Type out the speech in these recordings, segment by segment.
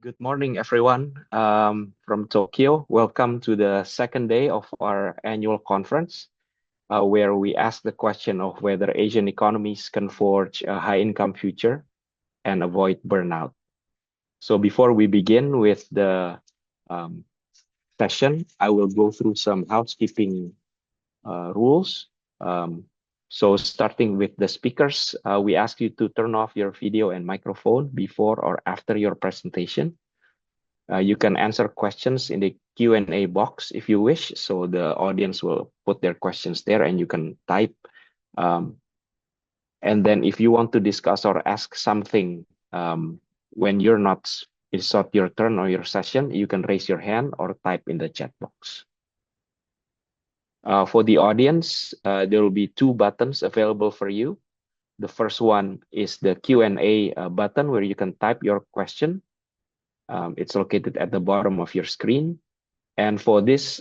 Good morning, everyone, from Tokyo. Welcome to the second day of our annual conference, where we ask the question of whether Asian economies can forge a high-income future and avoid burnout. So before we begin with the session, I will go through some housekeeping rules. So starting with the speakers, we ask you to turn off your video and microphone before or after your presentation. You can answer questions in the Q&A box if you wish. So the audience will put their questions there and you can type. And then if you want to discuss or ask something when it's not your turn or your session, you can raise your hand or type in the chat box. For the audience, there will be two buttons available for you. The first one is the Q&A button where you can type your question. It's located at the bottom of your screen. And for this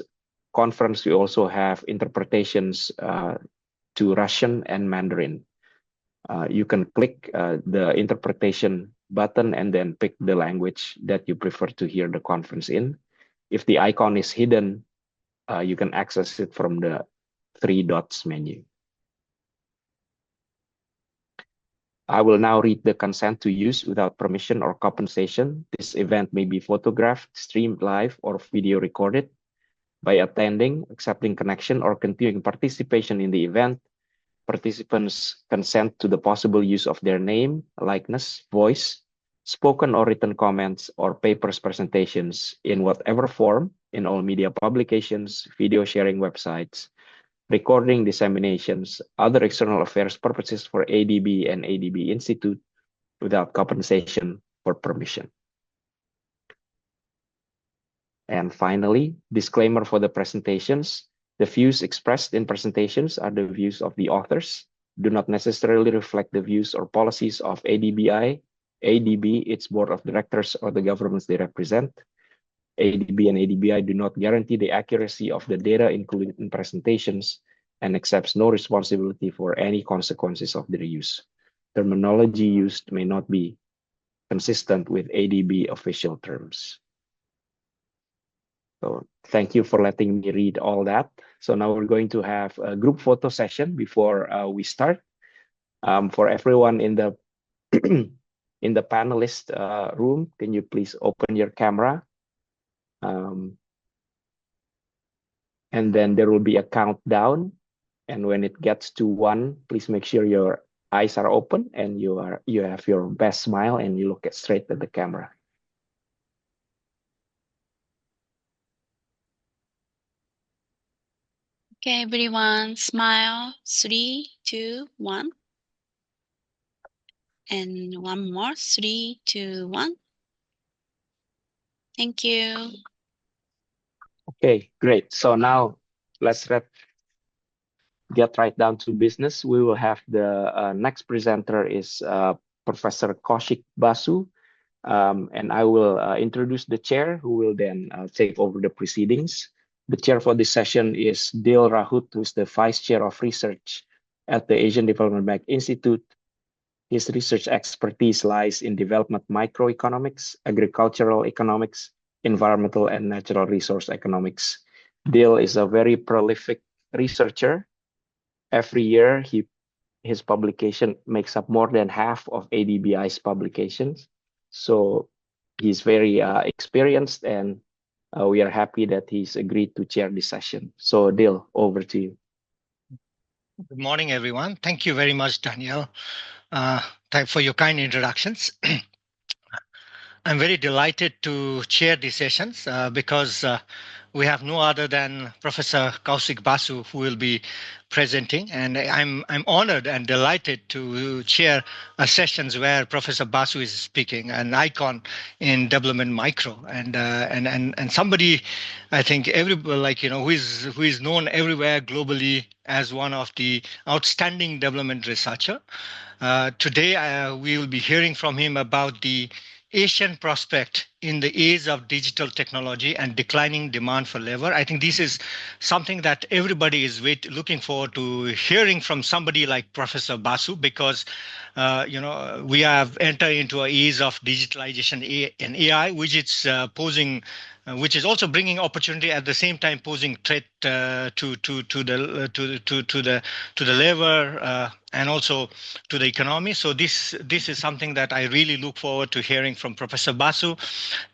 conference, we also have interpretations to Russian and Mandarin. You can click the interpretation button and then pick the language that you prefer to hear the conference in. If the icon is hidden, you can access it from the three dots menu. I will now read the consent to use without permission or compensation. This event may be photographed, streamed live, or video recorded. By attending, accepting connection, or continuing participation in the event, participants consent to the possible use of their name, likeness, voice, spoken or written comments, or papers presentations in whatever form in all media publications, video sharing websites, recording disseminations, other external affairs purposes for ADB and ADB Institute without compensation or permission. And finally, disclaimer for the presentations. The views expressed in presentations are the views of the authors, do not necessarily reflect the views or policies of ADBI, ADB, its board of directors, or the governments they represent. ADB and ADBI do not guarantee the accuracy of the data included in presentations and accepts no responsibility for any consequences of their use. Terminology used may not be consistent with ADB official terms. So thank you for letting me read all that. So now we're going to have a group photo session before we start. For everyone in the in the panelist room, can you please open your camera? And then there will be a countdown. And when it gets to 1, please make sure your eyes are open and you have your best smile and you look straight at the camera. Okay, everyone, smile. 3, 2, 1. And one more. 3, 2, 1. Thank you. Okay, great. So now let's get right down to business. We will have the next presenter is Professor Kaushik Basu. And I will introduce the chair who will then take over the proceedings. The chair for this session is Rahut, who is the Vice Chair of Research at the Asian Development Bank Institute. His research expertise lies in development microeconomics, agricultural economics, environmental and natural resource economics. Dil is a very prolific researcher. Every year, his publication makes up more than half of ADBI's publications. So he's very experienced, and we are happy that he's agreed to chair this session. So Dil, over to you. Good morning, everyone. Thank you very much, Daniel, for your kind introductions. I'm very delighted to chair these sessions because we have no other than Professor Kaushik Basu who will be presenting, and I'm honored and delighted to chair sessions where Professor Basu is speaking, an icon in development micro, and somebody, I think, who is known everywhere globally as one of the outstanding development researcher. Today we will be hearing from him about the Asian prospect in the age of digital technology and declining demand for labor. I think this is something that everybody is looking forward to hearing from somebody like Professor Basu, because we have entered into an age of digitalization and AI, which is posing, which is also bringing opportunity at the same time posing threat to the labor and also to the economy. So this is something that I really look forward to hearing from Professor Basu.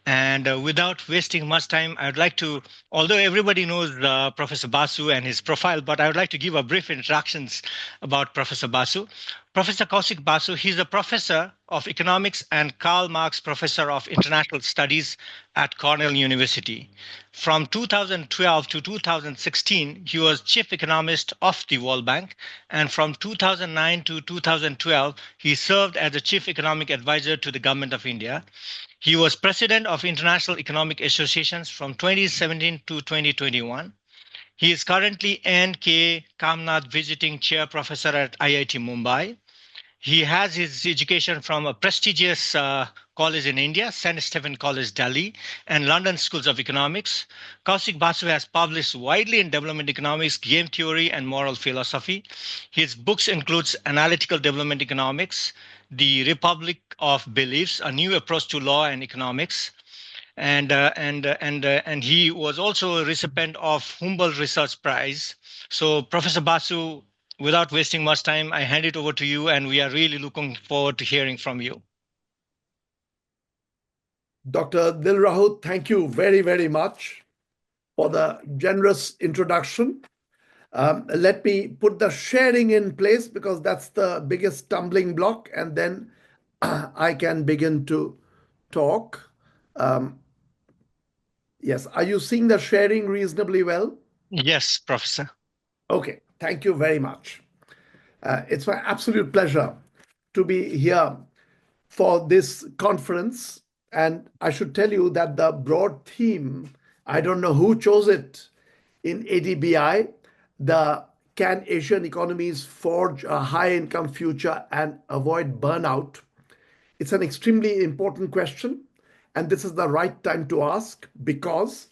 And without wasting much time, I would like to, although everybody knows Professor Basu and his profile, but I would like to give a brief introductions about Professor Basu. Professor Kaushik Basu, he's a professor of economics and Karl Marx Professor of International Studies at Cornell University. From 2012 to 2016, he was chief economist of the World Bank. And from 2009 to 2012, he served as the chief economic advisor to the government of India. He was president of International Economic Associations from 2017 to 2021. He is currently N.K. Kamnath Visiting Chair Professor at IIT Mumbai. He has his education from a prestigious college in India, St. Stephen College, Delhi, and London Schools of Economics. Kaushik Basu has published widely in development economics, game theory, and moral philosophy. His books includes Analytical Development Economics, The Republic of Beliefs, A New Approach to Law and Economics, and he was also a recipient of Humboldt Research Prize. So, Professor Basu, without wasting much time, I hand it over to you, and we are really looking forward to hearing from you. Dr. Rahut, thank you very, very much for the generous introduction. Let me put the sharing in place because that's the biggest stumbling block, and then I can begin to talk. Yes, are you seeing the sharing reasonably well? Yes, Professor. Okay, thank you very much. It's my absolute pleasure to be here for this conference. And I should tell you that the broad theme, I don't know who chose it in ADBI, Can Asian Economies Forge a High-Income Future and Avoid Burnout? It's an extremely important question. And this is the right time to ask because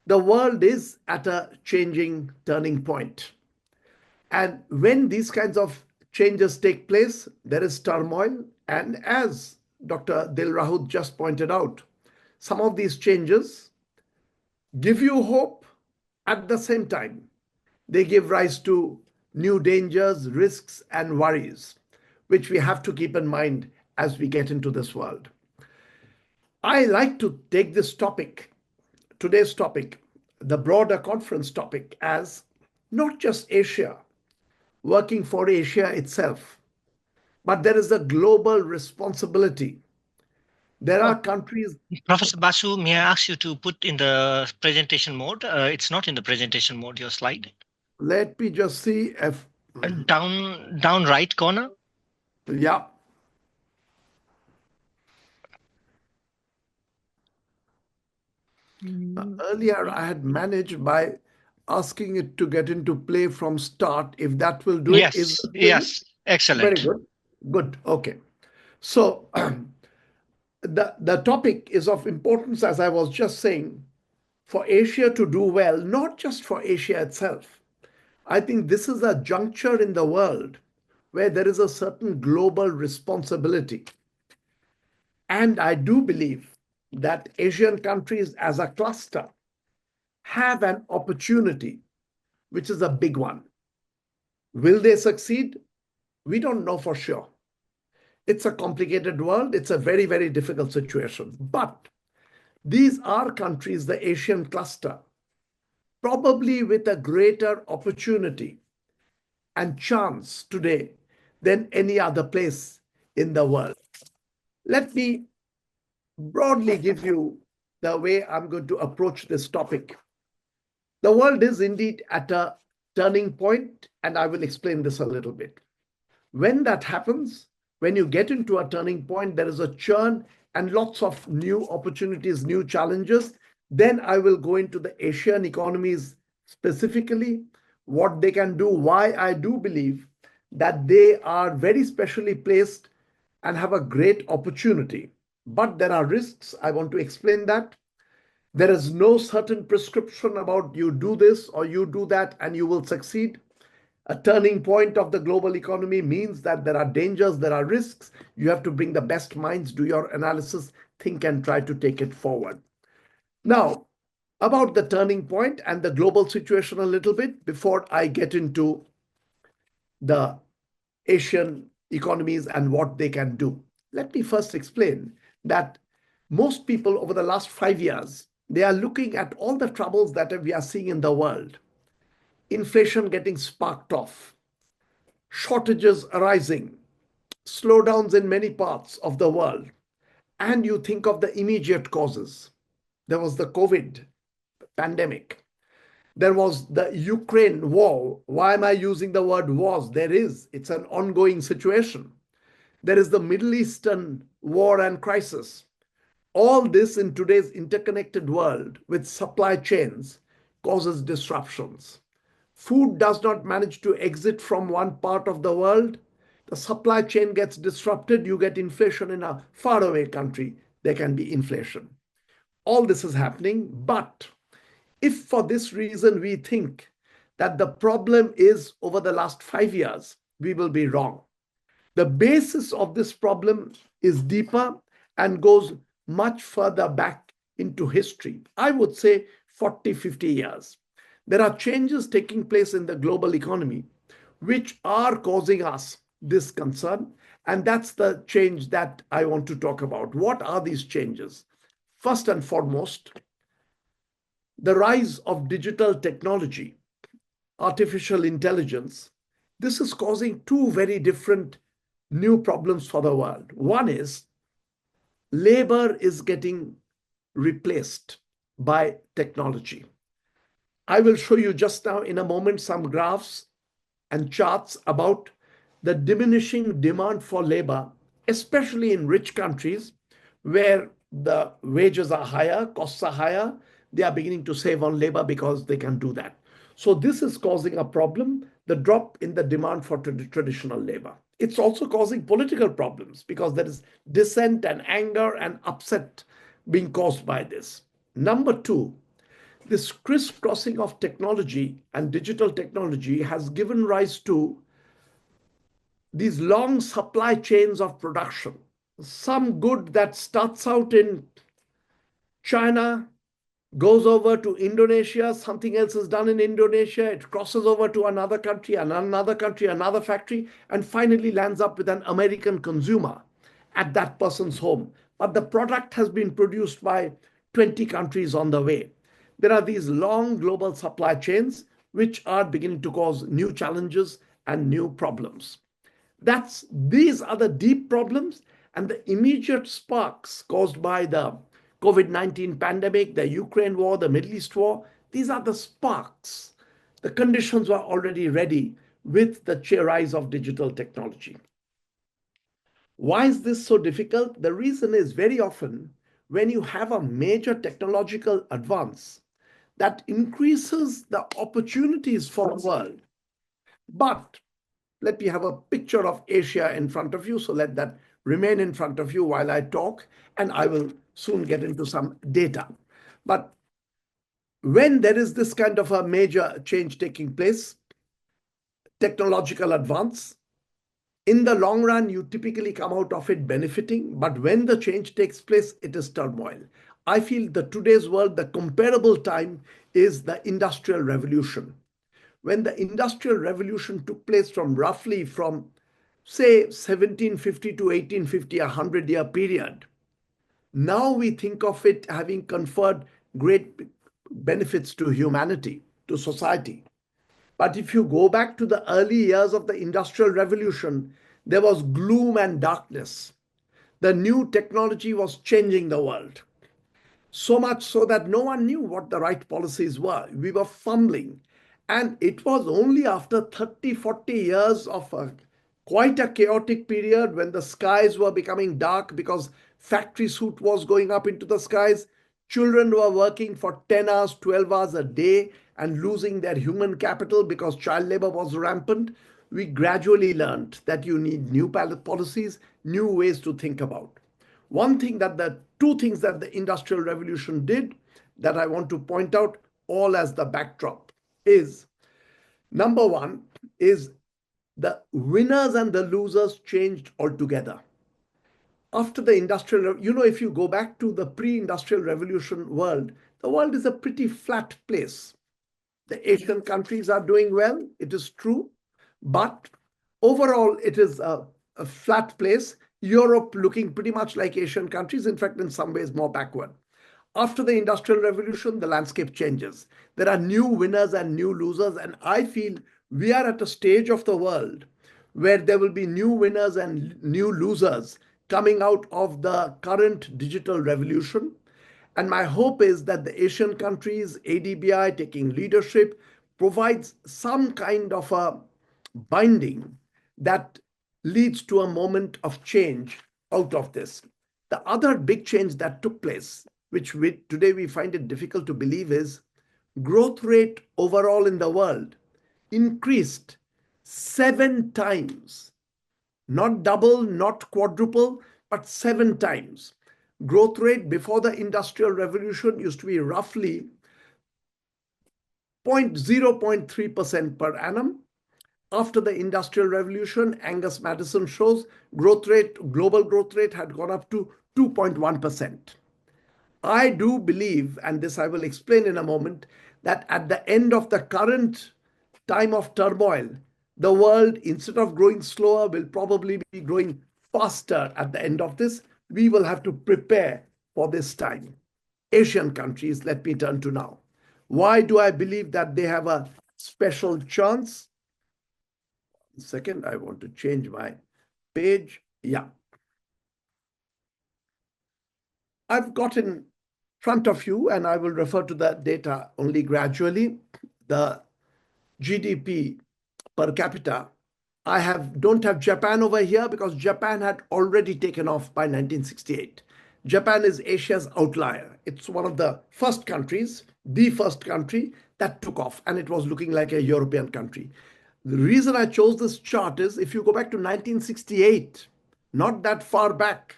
the world is at a changing turning point. And when these kinds of changes take place, there is turmoil. And as Dr. Rahut just pointed out, some of these changes give you hope. At the same time, they give rise to new dangers, risks, and worries, which we have to keep in mind as we get into this world. I like to take this topic, today's topic, the broader conference topic, as not just Asia working for Asia itself, but there is a global responsibility. There are countries. Professor Basu, may I ask you to put in the presentation mode? It's not in the presentation mode, your slide. Let me just see if. Down right corner. Yeah. Earlier, I had managed by asking it to get into play from start. If that will do yes, it. Yes, excellent. Very good. Good. Okay. So the topic is of importance, as I was just saying, for Asia to do well, not just for Asia itself. I think this is a juncture in the world where there is a certain global responsibility. And I do believe that Asian countries as a cluster have an opportunity, which is a big one. Will they succeed? We don't know for sure. It's a complicated world. It's a very, very difficult situation. But these are countries, the Asian cluster, probably with a greater opportunity and chance today than any other place in the world. Let me broadly give you the way I'm going to approach this topic. The world is indeed at a turning point, and I will explain this a little bit. When that happens, when you get into a turning point, there is a churn and lots of new opportunities, new challenges. Then I will go into the Asian economies specifically, what they can do, why I do believe that they are very specially placed and have a great opportunity. but there are risks. I want to explain that. There is no certain prescription about you do this or you do that and you will succeed. A turning point of the global economy means that there are dangers, there are risks. You have to bring the best minds, do your analysis, think and try to take it forward. Now, about the turning point and the global situation a little bit before I get into the Asian economies and what they can do. Let me first explain that most people over the last 5 years, they are looking at all the troubles that we are seeing in the world. Inflation getting sparked off, shortages arising, slowdowns in many parts of the world, and you think of the immediate causes. There was the COVID pandemic. There was the Ukraine war. Why am I using the word wars? It's an ongoing situation. There is the Middle Eastern war and crisis. All this in today's interconnected world with supply chains causes disruptions. Food does not manage to exit from one part of the world. The supply chain gets disrupted. You get inflation in a faraway country. There can be inflation. All this is happening, but if for this reason we think that the problem is over the last 5 years, we will be wrong. The basis of this problem is deeper and goes much further back into history. I would say 40, 50 years. There are changes taking place in the global economy which are causing us this concern. And that's the change that I want to talk about. What are these changes? First and foremost, the rise of digital technology, artificial intelligence. This is causing two very different new problems for the world. One is labor is getting replaced by technology. I will show you just now in a moment some graphs and charts about the diminishing demand for labor, especially in rich countries where the wages are higher, costs are higher. They are beginning to save on labor because they can do that. So this is causing a problem, the drop in the demand for traditional labor. It's also causing political problems because there is dissent and anger and upset being caused by this. Number two, this crisscrossing of technology and digital technology has given rise to these long supply chains of production. Some good that starts out in China goes over to Indonesia, something else is done in Indonesia, it crosses over to another country, another factory, and finally lands up with an American consumer at that person's home. But the product has been produced by 20 countries on the way. There are these long global supply chains which are beginning to cause new challenges and new problems. These are the deep problems, and the immediate sparks caused by the COVID-19 pandemic, the Ukraine war, the Middle East war, these are the sparks. The conditions were already ready with the rise of digital technology. Why is this so difficult? The reason is very often when you have a major technological advance that increases the opportunities for the world. But let me have a picture of Asia in front of you. So let that remain in front of you while I talk, and I will soon get into some data. But when there is this kind of a major change taking place, technological advance, in the long run, you typically come out of it benefiting. But when the change takes place, it is turmoil. I feel that today's world, the comparable time is the Industrial Revolution. When the Industrial Revolution took place from say 1750 to 1850, a 100-year period, now we think of it having conferred great benefits to humanity, to society. But if you go back to the early years of the Industrial Revolution, there was gloom and darkness. The new technology was changing the world. So much so that no one knew what the right policies were. We were fumbling. And it was only after 30, 40 years of quite a chaotic period when the skies were becoming dark because factory soot was going up into the skies. Children were working for 10 hours, 12 hours a day and losing their human capital because child labor was rampant. We gradually learned that you need new policies, new ways to think about. Two things that the Industrial Revolution did that I want to point out, all as the backdrop, is number one is the winners and the losers changed altogether. After the if you go back to the pre-industrial revolution world, the world is a pretty flat place. The Asian countries are doing well, it is true, but overall it is a flat place. Europe looking pretty much like Asian countries, in fact, in some ways more backward. After the Industrial Revolution, the landscape changes. There are new winners and new losers, and I feel we are at a stage of the world where there will be new winners and new losers coming out of the current digital revolution. And my hope is that the Asian countries, ADBI taking leadership, provides some kind of a binding that leads to a moment of change out of this. The other big change that took place, which today we find it difficult to believe, is growth rate overall in the world increased 7 times. Not double, not quadruple, but 7 times. Growth rate before the Industrial Revolution used to be roughly 0.3% per annum. After the Industrial Revolution, Angus Madison shows global growth rate had gone up to 2.1%. I do believe, and this I will explain in a moment, that at the end of the current time of turmoil, the world, instead of growing slower, will probably be growing faster at the end of this. We will have to prepare for this time. Asian countries, let me turn to now. Why do I believe that they have a special chance? Second, I want to change my page. Yeah. I've got in front of you, and I will refer to the data only gradually, the GDP per capita. Don't have Japan over here because Japan had already taken off by 1968. Japan is Asia's outlier. It's one of the first countries, the first country that took off, and it was looking like a European country. The reason I chose this chart is if you go back to 1968, not that far back,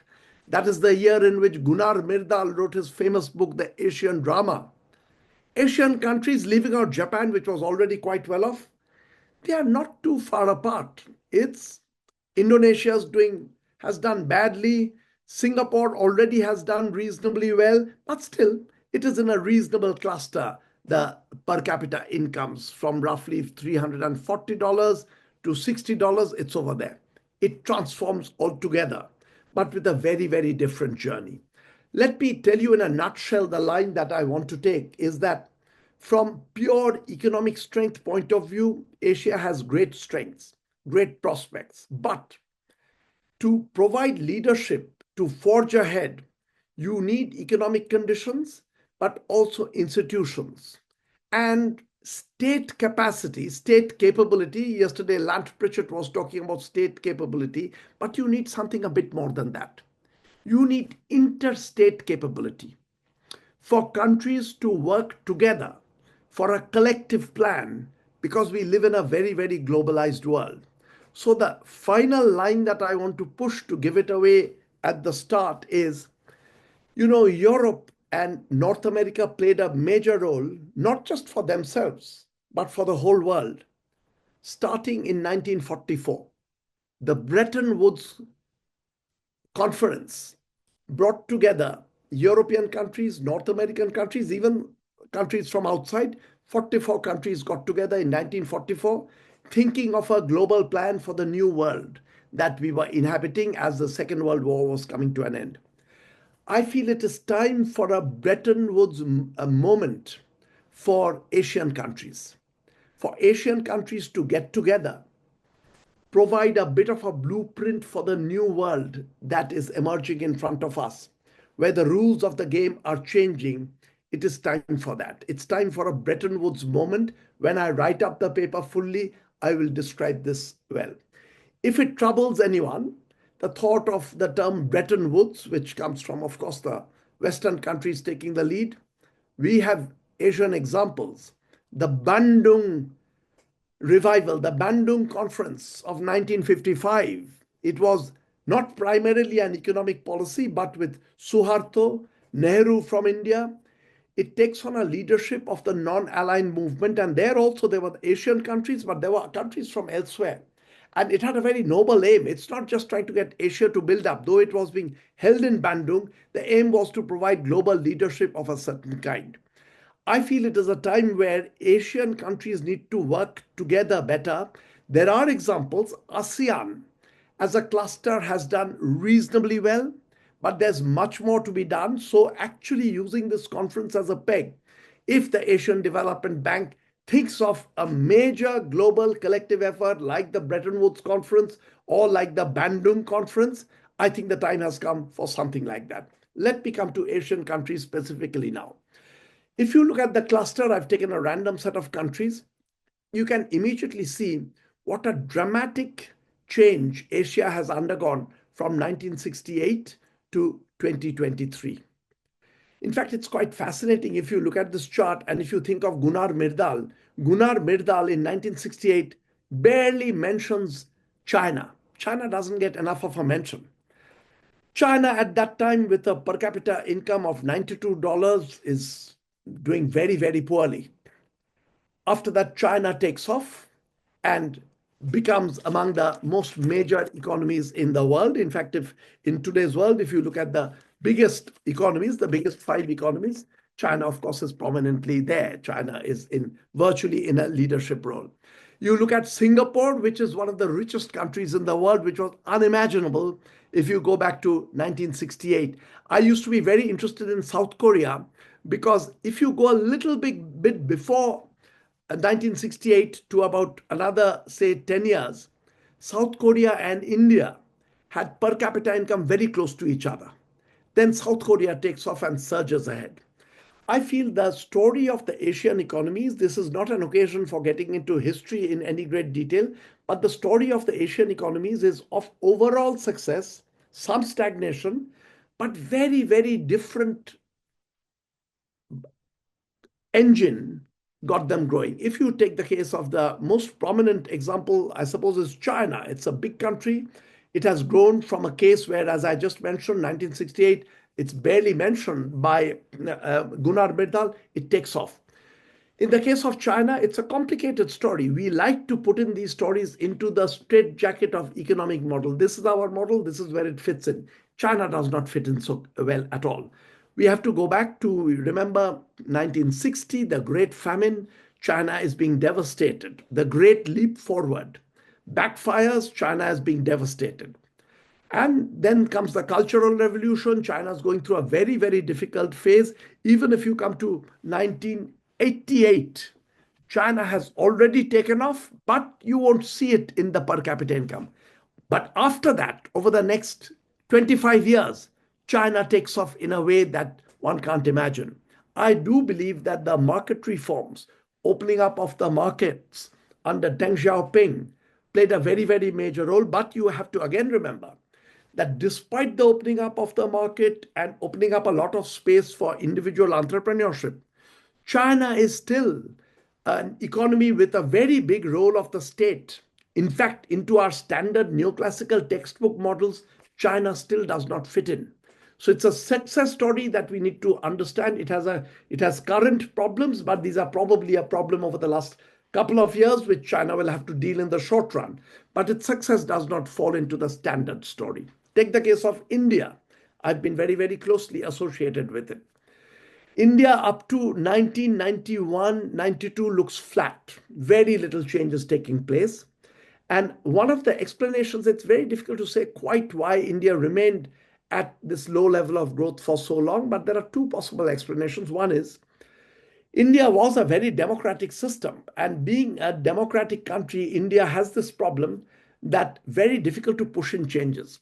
that is the year in which Gunnar Myrdal wrote his famous book, The Asian Drama. Asian countries, leaving out Japan, which was already quite well off, they are not too far apart. Indonesia has done badly. Singapore already has done reasonably well, but still it is in a reasonable cluster. The per capita incomes from roughly $340 to $60, it's over there. It transforms altogether, but with a very, very different journey. Let me tell you in a nutshell, the line that I want to take is that from pure economic strength point of view, Asia has great strengths, great prospects. But to provide leadership, to forge ahead, you need economic conditions, but also institutions and state capacity, state capability. Yesterday, Lant Pritchett was talking about state capability, but you need something a bit more than that. You need interstate capability for countries to work together for a collective plan, because we live in a very, very globalized world. So the final line that I want to push to give it away at the start is, Europe and North America played a major role, not just for themselves, but for the whole world. Starting in 1944, the Bretton Woods Conference brought together European countries, North American countries, even countries from outside. 44 countries got together in 1944, thinking of a global plan for the new world that we were inhabiting as the Second World War was coming to an end. I feel it is time for a Bretton Woods moment for Asian countries to get together, provide a bit of a blueprint for the new world that is emerging in front of us, where the rules of the game are changing. It is time for that. It's time for a Bretton Woods moment. When I write up the paper fully, I will describe this well. If it troubles anyone, the thought of the term Bretton Woods, which comes from, of course, the Western countries taking the lead, we have Asian examples. The Bandung revival, the Bandung Conference of 1955, it was not primarily an economic policy, but with Suharto, Nehru from India. It takes on a leadership of the non-aligned movement. And there also, there were Asian countries, but there were countries from elsewhere. And it had a very noble aim. It's not just trying to get Asia to build up. Though it was being held in Bandung, the aim was to provide global leadership of a certain kind. I feel it is a time where Asian countries need to work together better. There are examples. ASEAN as a cluster has done reasonably well, but there's much more to be done. So, actually, using this conference as a peg, if the Asian Development Bank thinks of a major global collective effort like the Bretton Woods Conference or like the Bandung Conference, I think the time has come for something like that. Let me come to Asian countries specifically now. If you look at the cluster, I've taken a random set of countries. You can immediately see what a dramatic change Asia has undergone from 1968 to 2023. In fact, it's quite fascinating if you look at this chart and if you think of Gunnar Myrdal. Gunnar Myrdal in 1968 barely mentions China. China doesn't get enough of a mention. China at that time, with a per capita income of $92, is doing very, very poorly. After that, China takes off and becomes among the most major economies in the world. In fact, if in today's world, if you look at the biggest economies, the biggest 5 economies, China, of course, is prominently there. China is virtually in a leadership role. You look at Singapore, which is one of the richest countries in the world, which was unimaginable if you go back to 1968. I used to be very interested in South Korea because if you go a little bit before 1968 to about another, say, 10 years, South Korea and India had per capita income very close to each other. Then South Korea takes off and surges ahead. I feel the story of the Asian economies, this is not an occasion for getting into history in any great detail, but the story of the Asian economies is of overall success, some stagnation, but very, very different engine got them growing. If you take the case of the most prominent example, I suppose, is China. It's a big country. It has grown from a case where, as I just mentioned, 1968, it's barely mentioned by Gunnar Myrdal. It takes off. In the case of China, it's a complicated story. We like to put in these stories into the straitjacket of economic model. This is our model. This is where it fits in. China does not fit in so well at all. We have to go back to, remember, 1960, the Great Famine. China is being devastated. The Great Leap Forward backfires. China is being devastated. And then comes the Cultural Revolution. China is going through a very, very difficult phase. Even if you come to 1988, China has already taken off, but you won't see it in the per capita income. But after that, over the next 25 years, China takes off in a way that one can't imagine. I do believe that the market reforms, opening up of the markets under Deng Xiaoping, played a very, very major role. But you have to again remember that despite the opening up of the market and opening up a lot of space for individual entrepreneurship, China is still an economy with a very big role of the state. In fact, into our standard neoclassical textbook models, China still does not fit in. So it's a success story that we need to understand. It has current problems, but these are probably a problem over the last couple of years, which China will have to deal in the short run. But its success does not fall into the standard story. Take the case of India. I've been very, very closely associated with it. India up to 1991-92 looks flat. Very little changes taking place. And one of the explanations, it's very difficult to say quite why India remained at this low level of growth for so long, but there are 2 possible explanations. One is India was a very democratic system, and being a democratic country, India has this problem that very difficult to push in changes.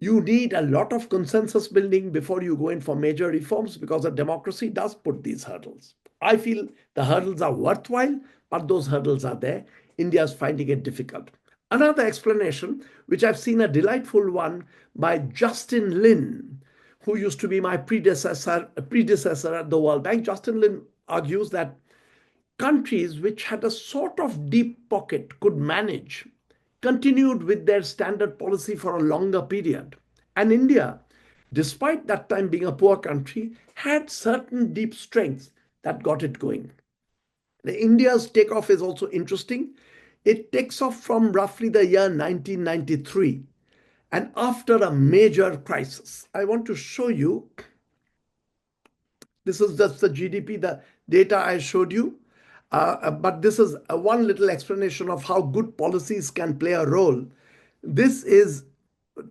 You need a lot of consensus building before you go in for major reforms because a democracy does put these hurdles. I feel the hurdles are worthwhile, but those hurdles are there. India is finding it difficult. Another explanation, which I've seen a delightful one by Justin Lin, who used to be my predecessor at the World Bank. Justin Lin argues that countries which had a sort of deep pocket could manage continued with their standard policy for a longer period. And India, despite that time being a poor country, had certain deep strengths that got it going. India's takeoff is also interesting. It takes off from roughly the year 1993 and after a major crisis. I want to show you, this is just the GDP, the data I showed you. But this is one little explanation of how good policies can play a role. This is,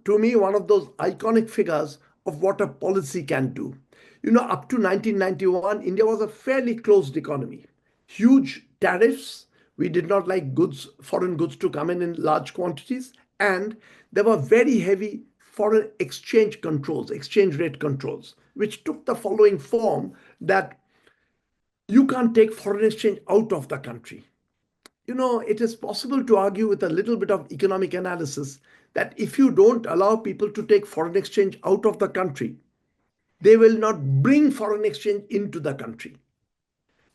to me, one of those iconic figures of what a policy can do. You know, up to 1991, India was a fairly closed economy. Huge tariffs. We did not like goods, foreign goods to come in large quantities. And there were very heavy foreign exchange controls, exchange rate controls, which took the following form that you can't take foreign exchange out of the country. You know, it is possible to argue with a little bit of economic analysis that if you don't allow people to take foreign exchange out of the country, they will not bring foreign exchange into the country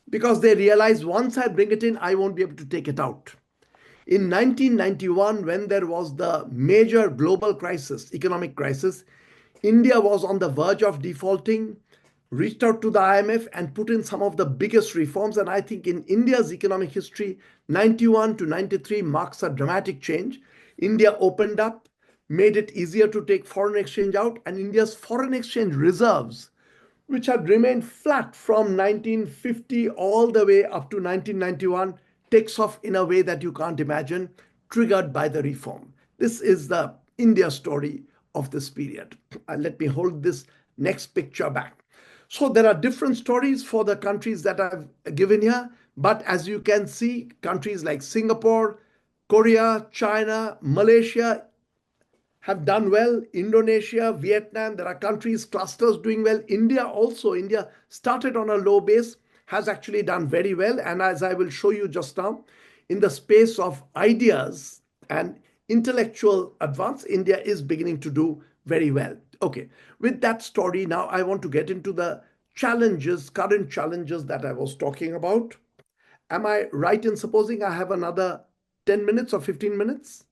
because they realize once I bring it in, I won't be able to take it out. In 1991, when there was the major global crisis, economic crisis, India was on the verge of defaulting, reached out to the IMF and put in some of the biggest reforms. And I think in India's economic history, 91 to 93 marks a dramatic change. India opened up, made it easier to take foreign exchange out, and India's foreign exchange reserves, which had remained flat from 1950 all the way up to 1991, takes off in a way that you can't imagine, triggered by the reform. This is the India story of this period. Let me hold this next picture back. So there are different stories for the countries that I've given here, but as you can see, countries like Singapore, Korea, China, Malaysia have done well. Indonesia, Vietnam, there are countries, clusters doing well. India also, India started on a low base, has actually done very well. And as I will show you just now, in the space of ideas and intellectual advance, India is beginning to do very well. Okay, with that story, now I want to get into the challenges, current challenges that I was talking about. Am I right in supposing I have another 10 minutes or 15 minutes?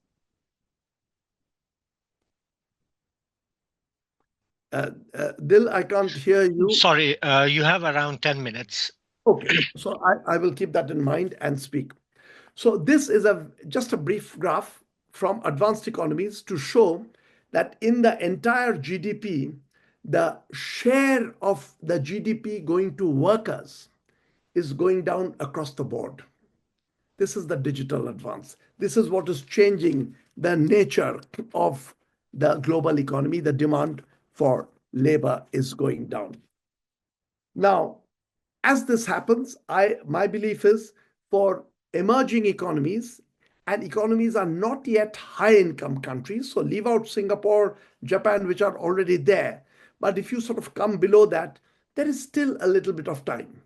Dil, I can't hear you. Sorry, you have around 10 minutes. Okay, so I will keep that in mind and speak. So this is just a brief graph from advanced economies to show that in the entire GDP, the share of the GDP going to workers is going down across the board. This is the digital advance. This is what is changing the nature of the global economy. The demand for labor is going down. Now, as this happens, my belief is for emerging economies, and economies are not yet high-income countries, so leave out Singapore, Japan, which are already there. But if you sort of come below that, there is still a little bit of time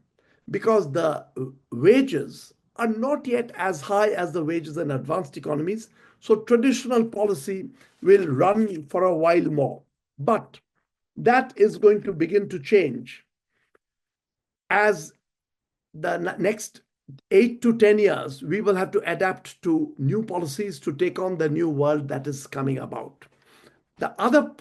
because the wages are not yet as high as the wages in advanced economies. So traditional policy will run for a while more. But that is going to begin to change as the next 8 to 10 years, we will have to adapt to new policies to take on the new world that is coming about. The other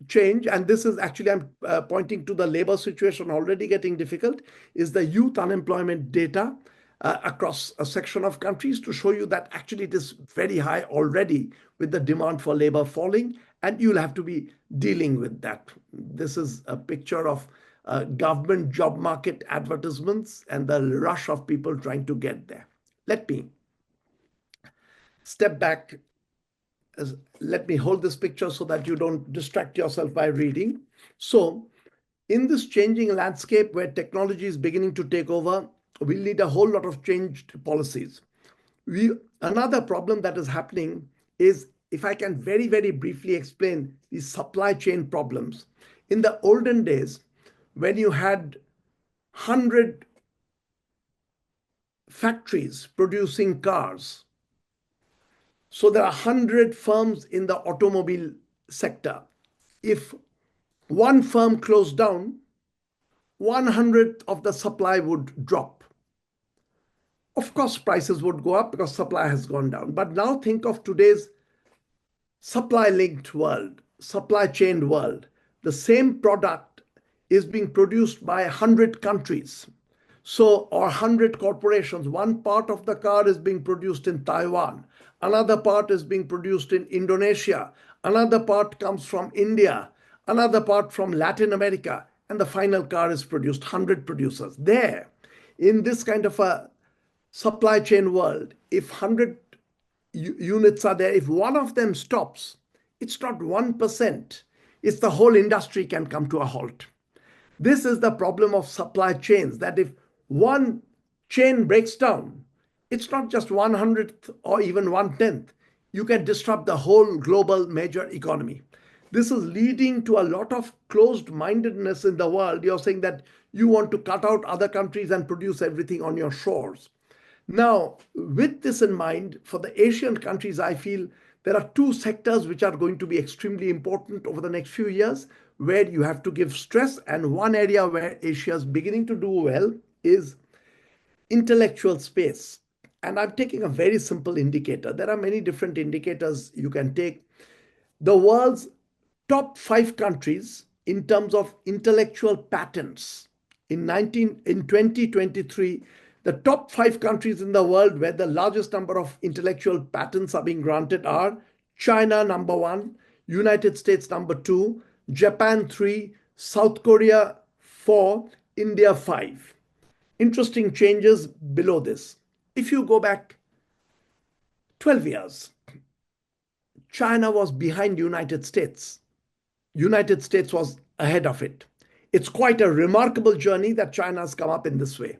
change, and this is actually, I'm pointing to the labor situation already getting difficult, is the youth unemployment data across a section of countries to show you that actually it is very high already with the demand for labor falling, and you'll have to be dealing with that. This is a picture of government job market advertisements and the rush of people trying to get there. Let me step back. Let me hold this picture so that you don't distract yourself by reading. So in this changing landscape where technology is beginning to take over, we'll need a whole lot of changed policies. Another problem that is happening is, if I can very, very briefly explain these supply chain problems. In the olden days, when you had 100 factories producing cars, so there are 100 firms in the automobile sector. If one firm closed down, 100th of the supply would drop. Of course, prices would go up because supply has gone down. But now think of today's supply-linked world, supply chain world. The same product is being produced by 100 countries. So, or 100 corporations. One part of the car is being produced in Taiwan. Another part is being produced in Indonesia. Another part comes from India. Another part from Latin America. And the final car is produced, 100 producers. There, in this kind of a supply chain world, if 100 units are there, if one of them stops, it's not 1%, it's the whole industry can come to a halt. This is the problem of supply chains, that if one chain breaks down, it's not just 1/100th or even 1/10th. You can disrupt the whole global major economy. This is leading to a lot of closed-mindedness in the world. You're saying that you want to cut out other countries and produce everything on your shores. Now, with this in mind, for the Asian countries, I feel there are two sectors which are going to be extremely important over the next few years, where you have to give stress. And one area where Asia is beginning to do well is intellectual space. And I'm taking a very simple indicator. There are many different indicators you can take. The world's top 5 countries in terms of intellectual patents in 2023, the top 5 countries in the world where the largest number of intellectual patents are being granted are China number 1, United States number 2, Japan 3, South Korea 4, India 5. Interesting changes below this. If you go back 12 years, China was behind United States. United States was ahead of it. It's quite a remarkable journey that China has come up in this way.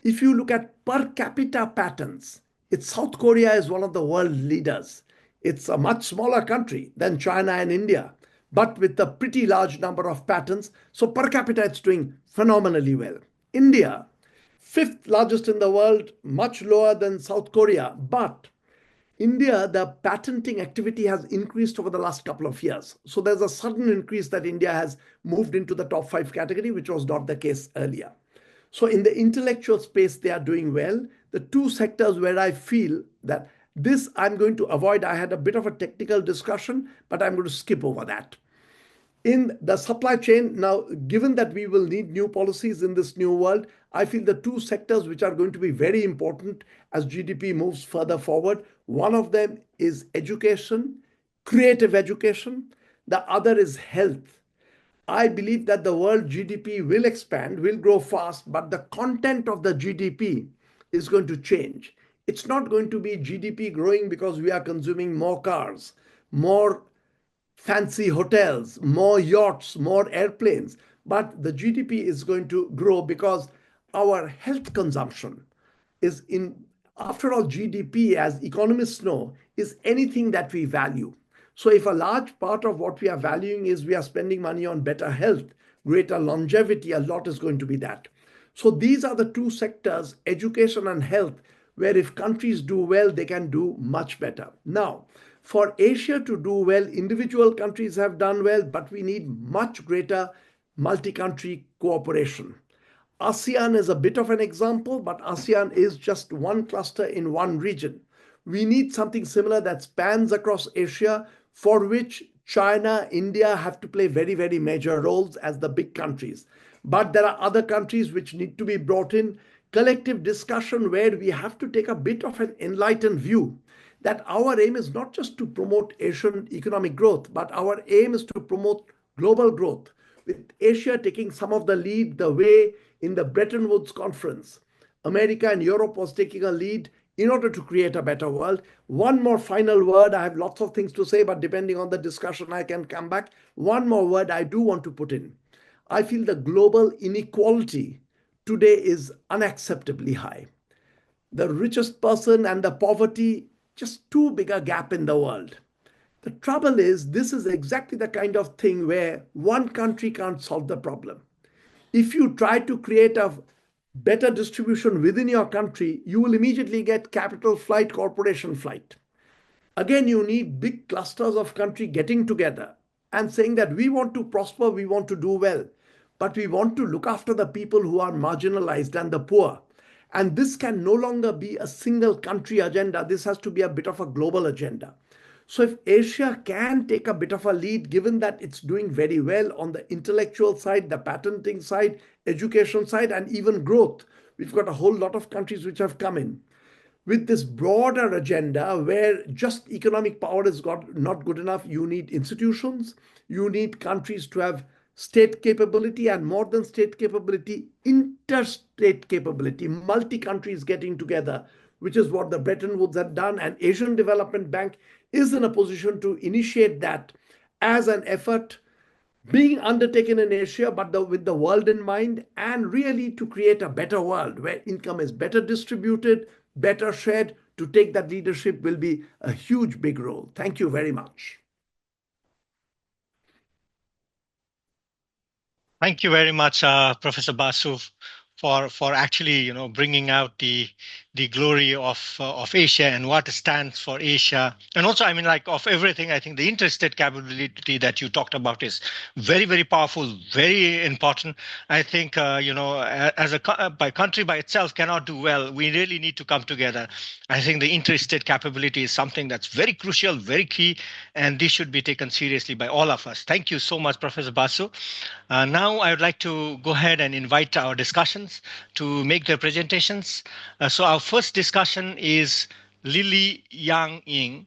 If you look at per capita patents, South Korea is one of the world leaders. It's a much smaller country than China and India, but with a pretty large number of patents. So per capita, it's doing phenomenally well. India, 5th largest in the world, much lower than South Korea. But India, the patenting activity has increased over the last couple of years. So there's a sudden increase that India has moved into the top 5 category, which was not the case earlier. So in the intellectual space, they are doing well. The two sectors where I feel that this I'm going to avoid, I had a bit of a technical discussion, but I'm going to skip over that. In the supply chain, now, given that we will need new policies in this new world, I feel the two sectors which are going to be very important as GDP moves further forward, one of them is education, creative education. The other is health. I believe that the world GDP will expand, will grow fast, but the content of the GDP is going to change. It's not going to be GDP growing because we are consuming more cars, more fancy hotels, more yachts, more airplanes, but the GDP is going to grow because our health consumption is after all, GDP, as economists know, is anything that we value. So if a large part of what we are valuing is we are spending money on better health, greater longevity, a lot is going to be that. So these are the two sectors, education and health, where if countries do well, they can do much better. Now, for Asia to do well, individual countries have done well, but we need much greater multi-country cooperation. ASEAN is a bit of an example, but ASEAN is just one cluster in one region. We need something similar that spans across Asia, for which China, India have to play very, very major roles as the big countries. But there are other countries which need to be brought in. Collective discussion where we have to take a bit of an enlightened view that our aim is not just to promote Asian economic growth, but our aim is to promote global growth, with Asia taking some of the lead the way in the Bretton Woods conference. America and Europe was taking a lead in order to create a better world. One more final word. I have lots of things to say, but depending on the discussion, I can come back. One more word I do want to put in. I feel the global inequality today is unacceptably high. The richest person and the poverty, just too big a gap in the world. The trouble is, this is exactly the kind of thing where one country can't solve the problem. If you try to create a better distribution within your country, you will immediately get capital flight, corporation flight. Again, you need big clusters of country getting together and saying that we want to prosper, we want to do well, but we want to look after the people who are marginalized and the poor. And this can no longer be a single country agenda. This has to be a bit of a global agenda. So if Asia can take a bit of a lead, given that it's doing very well on the intellectual side, the patenting side, education side, and even growth, we've got a whole lot of countries which have come in with this broader agenda where just economic power is not good enough. You need institutions, you need countries to have state capability, and more than state capability, interstate capability, multi countries getting together, which is what the Bretton Woods had done. And Asian Development Bank is in a position to initiate that as an effort being undertaken in Asia, but with the world in mind, and really to create a better world where income is better distributed, better shared. To take that leadership will be a huge, big role. Thank you very much. Thank you very much, Professor Basu, for actually bringing out the glory of Asia and what stands for Asia, and also of everything. I think the interstate capability that you talked about is very, very powerful, very important. I think as by country by itself cannot do well. We really need to come together. I think the interstate capability is something that's very crucial, very key, and this should be taken seriously by all of us. Thank you so much, Professor Basu. Now I would like to go ahead and invite our discussions to make their presentations. So our first discussion is Lili Yang Ying.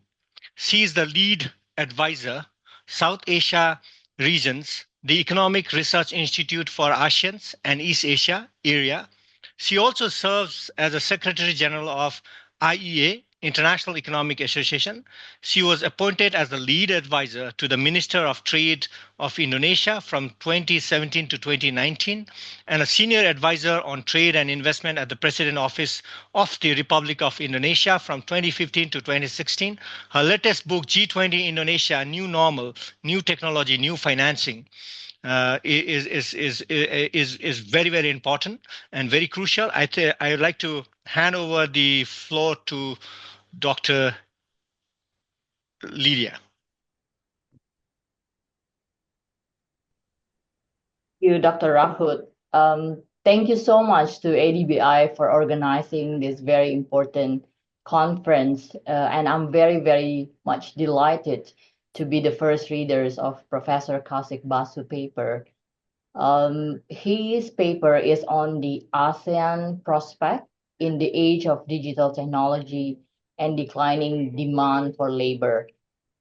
She is the lead advisor, South Asia regions, the Economic Research Institute for ASEAN and East Asia area. She also serves as a Secretary General of IEA, International Economic Association. She was appointed as the lead advisor to the Minister of Trade of Indonesia from 2017 to 2019, and a senior advisor on trade and investment at the President Office of the Republic of Indonesia from 2015 to 2016. Her latest book, G20 Indonesia, New Normal, New Technology, New Financing, is very, very important and very crucial. I would like to hand over the floor to Dr. Lydia. Thank you, Dr. Rahut. Thank you so much to ADBI for organizing this very important conference. And I'm very, very much delighted to be the first readers of Professor Kaushik Basu paper. His paper is on the ASEAN prospect in the age of digital technology and declining demand for labor.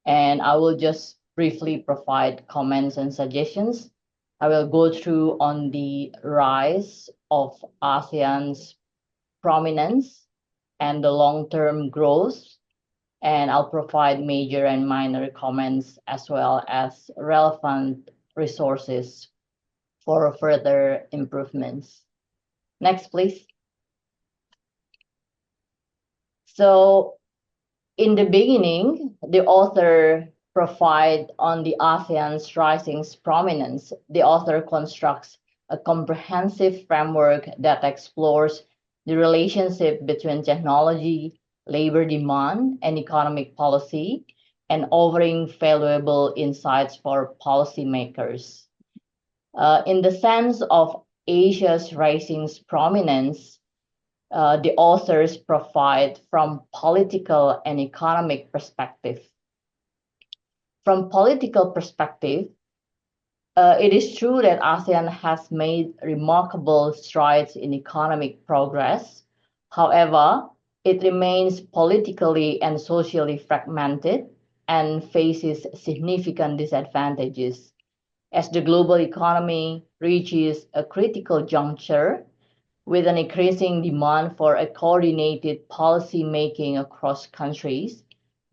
And I will just briefly provide comments and suggestions. I will go through on the rise of ASEAN's prominence and the long-term growth, and I'll provide major and minor comments as well as relevant resources for further improvements. Next, please. So in the beginning, the author provide on the ASEAN's rising prominence. The author constructs a comprehensive framework that explores the relationship between technology, labor demand, and economic policy, and offering valuable insights for policymakers. In the sense of Asia's rising prominence, the authors provide from political and economic perspective. From political perspective, it is true that ASEAN has made remarkable strides in economic progress. However, it remains politically and socially fragmented and faces significant disadvantages. As the global economy reaches a critical juncture with an increasing demand for a coordinated policy making across countries,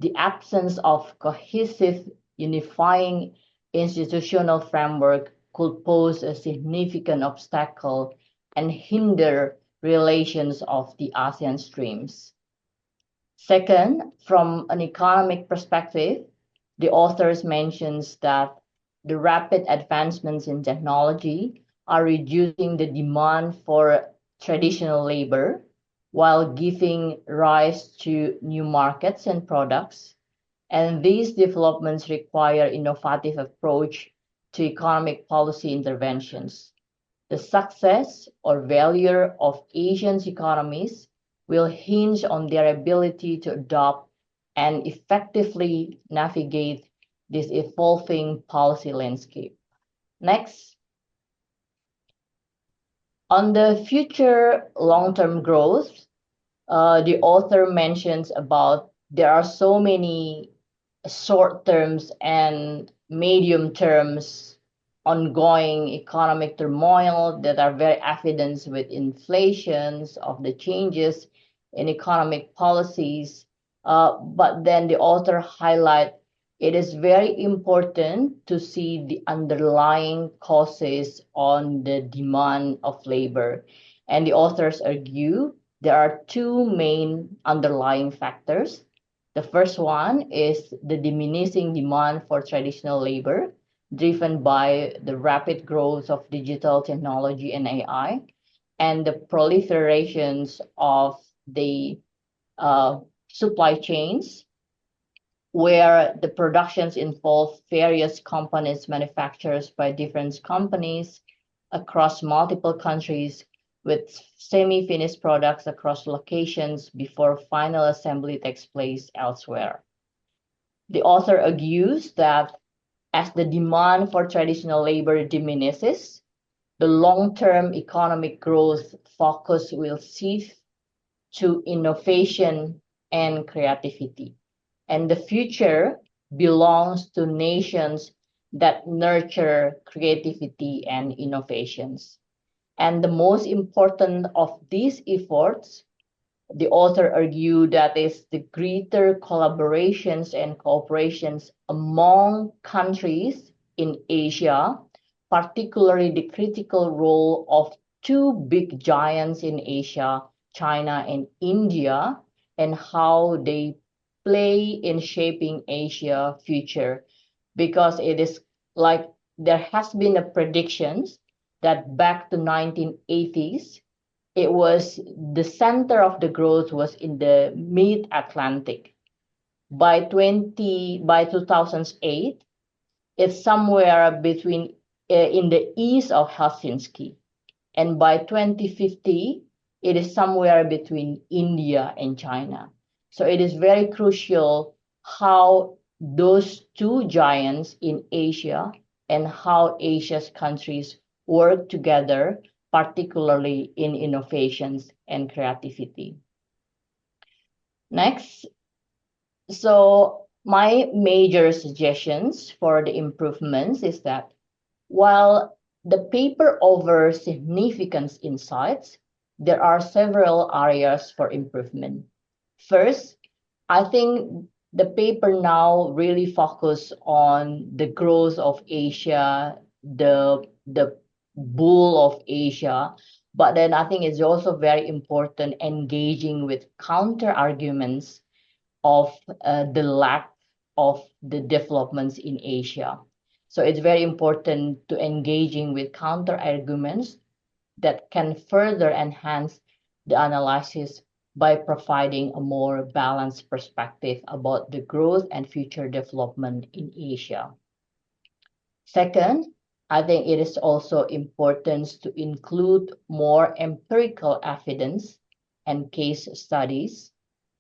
the absence of cohesive unifying institutional framework could pose a significant obstacle and hinder relations of the ASEAN streams. Second, from an economic perspective, the authors mentions that the rapid advancements in technology are reducing the demand for traditional labor while giving rise to new markets and products. And these developments require innovative approach to economic policy interventions. The success or failure of Asian economies will hinge on their ability to adopt and effectively navigate this evolving policy landscape. Next. On the future long-term growth, the author mentions about there are so many short terms and medium terms ongoing economic turmoil that are very evident with inflations of the changes in economic policies. But then the author highlight it is very important to see the underlying causes on the demand of labor. And the authors argue there are two main underlying factors. The first one is the diminishing demand for traditional labor, driven by the rapid growth of digital technology and AI, and the proliferations of the supply chains, where the productions involve various components manufactured by different companies across multiple countries with semi-finished products across locations before final assembly takes place elsewhere. The author argues that as the demand for traditional labor diminishes, the long-term economic growth focus will shift to innovation and creativity. And the future belongs to nations that nurture creativity and innovations. And the most important of these efforts, the author argued that is the greater collaborations and cooperations among countries in Asia, particularly the critical role of two big giants in Asia, China and India, and how they play in shaping Asia future, because it is like there has been a predictions that back to 1980s, it was the center of the growth was in the mid-Atlantic. By 2008, it's somewhere between in the east of Helsinki, and by 2050, it is somewhere between India and China. So it is very crucial how those two giants in Asia and how Asia's countries work together, particularly in innovations and creativity. Next, so my major suggestions for the improvements is that while the paper offers significant insights, there are several areas for improvement. First, I think the paper now really focus on the growth of Asia, the bull of Asia, but then I think it's also very important engaging with counter arguments of the lack of the developments in Asia. So it's very important to engaging with counter arguments that can further enhance the analysis by providing a more balanced perspective about the growth and future development in Asia. Second, I think it is also important to include more empirical evidence and case studies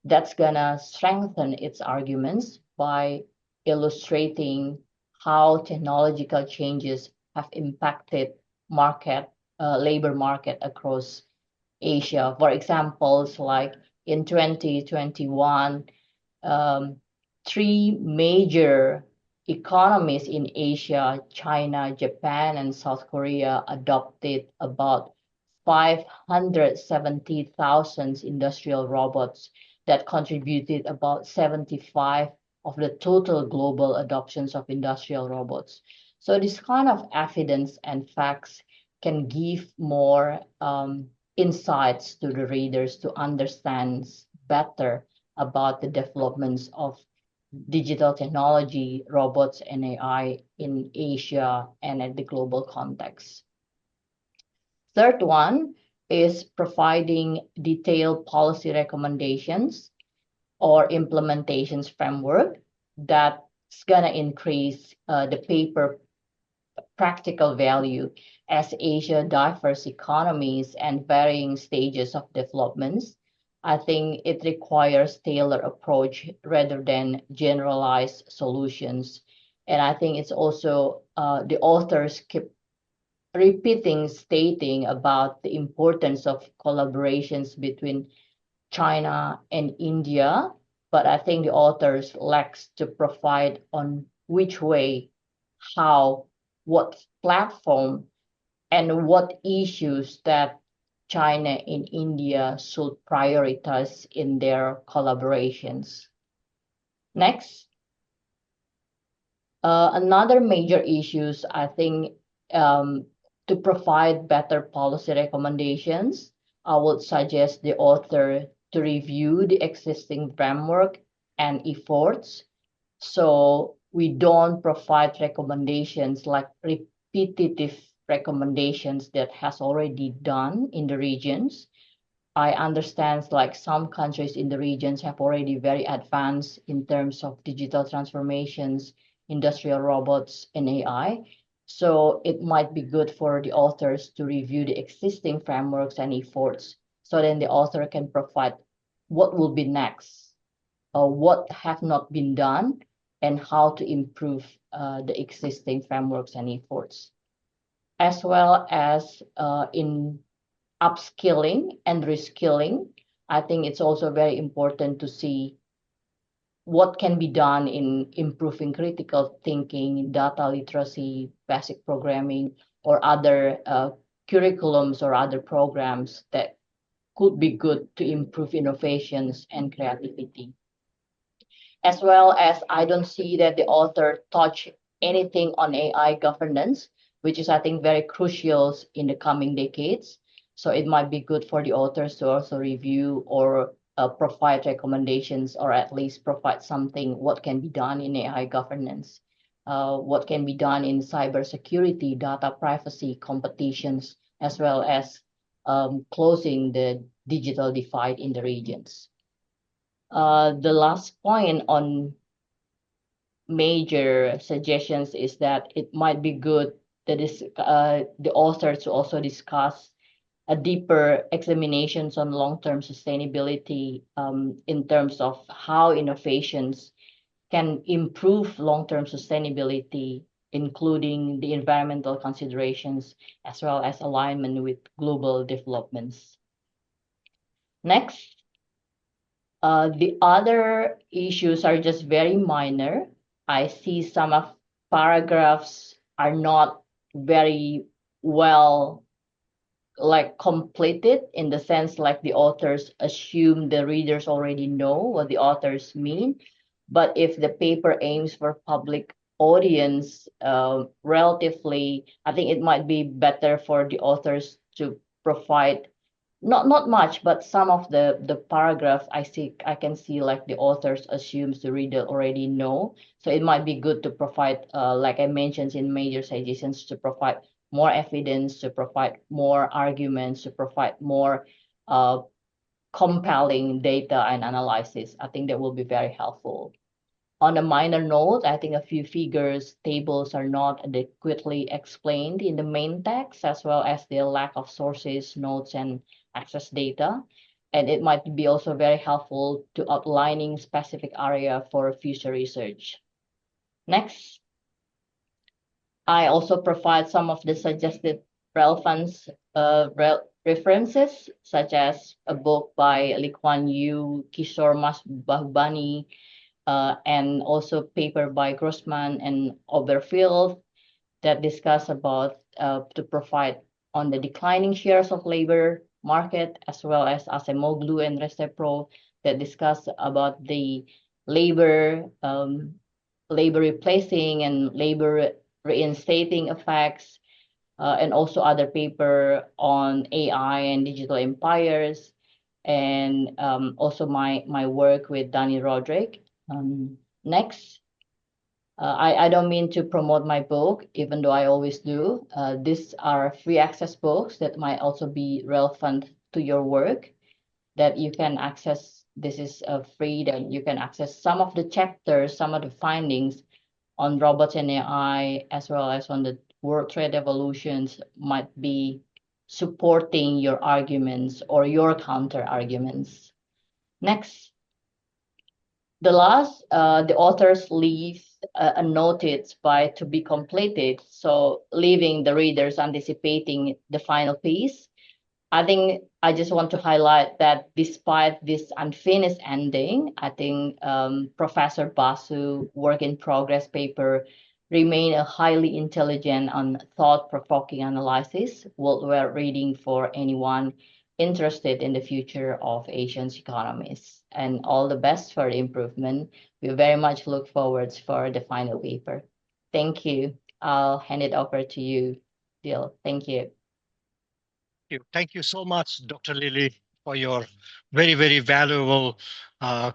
that's gonna strengthen its arguments by illustrating how technological changes have impacted labor market across Asia. For examples, like in 2021, three major economies in Asia, China, Japan, and South Korea, adopted about 570,000 industrial robots that contributed about 75 of the total global adoptions of industrial robots. So this kind of evidence and facts can give more insights to the readers to understand better about the developments of digital technology, robots, and AI in Asia and at the global context. Third one is providing detailed policy recommendations or implementations framework that's gonna increase the paper practical value as Asia diverse economies and varying stages of developments. I think it requires tailored approach rather than generalized solutions. And I think it's also the authors keep stating about the importance of collaborations between China and India, but I think the authors lacks to provide on which way, how, what platform, and what issues that China and India should prioritize in their collaborations. Next, another major issues, I think, to provide better policy recommendations, I would suggest the author to review the existing framework and efforts. So we don't provide recommendations like repetitive recommendations that has already done in the regions. I understand like some countries in the regions have already very advanced in terms of digital transformations, industrial robots, and AI. So it might be good for the authors to review the existing frameworks and efforts. So then the author can provide what will be next, what have not been done, and how to improve the existing frameworks and efforts, as well as in upskilling and reskilling. I think it's also very important to see what can be done in improving critical thinking, data literacy, basic programming, or other curriculums or other programs that could be good to improve innovations and creativity. As well as I don't see that the author touch anything on AI governance, which is I think very crucial in the coming decades. So it might be good for the authors to also review or provide recommendations, or at least provide something what can be done in AI governance, what can be done in cybersecurity, data privacy, competitions, as well as closing the digital divide in the regions. The last point on major suggestions is that it might be good that the authors to also discuss a deeper examinations on long-term sustainability in terms of how innovations can improve long-term sustainability, including the environmental considerations as well as alignment with global developments. Next. The other issues are just very minor. I see some of paragraphs are not very well like completed, in the sense like the authors assume the readers already know what the authors mean. But if the paper aims for public audience, relatively, I think it might be better for the authors to provide not much, but some of the paragraphs I can see like the authors assumes the reader already know. So it might be good to provide, like I mentioned in major suggestions, to provide more evidence, to provide more arguments, to provide more compelling data and analysis. I think that will be very helpful. On a minor note, I think a few figures, tables are not adequately explained in the main text, as well as the lack of sources, notes, and access data. And it might be also very helpful to outlining specific area for future research. Next. I also provide some of the suggested relevance references, such as a book by Lee Kuan Yew, Kishore Mahbubani, and also paper by Grossman and Oberfield that discuss about to provide on the declining shares of labor market, as well as Acemoglu and Restepro that discuss about the labor replacing and labor reinstating effects, and also other paper on AI and digital empires, and also my work with Danny Roderick. Next, I don't mean to promote my book, even though I always do. These are free access books that might also be relevant to your work that you can access. This is free, that you can access some of the chapters, some of the findings on robots and AI, as well as on the world trade evolutions might be supporting your arguments or your counter arguments. Next. The authors leave a notice by to be completed, so leaving the readers anticipating the final piece. I think I just want to highlight that despite this unfinished ending, I think Professor Basu work in progress paper remain a highly intelligent and thought-provoking analysis worthwhile reading for anyone interested in the future of Asian's economies. And all the best for the improvement. We very much look forward for the final paper. Thank you. I'll hand it over to you, Dil. Thank you. Thank you so much, Dr. Lili, for your very, very valuable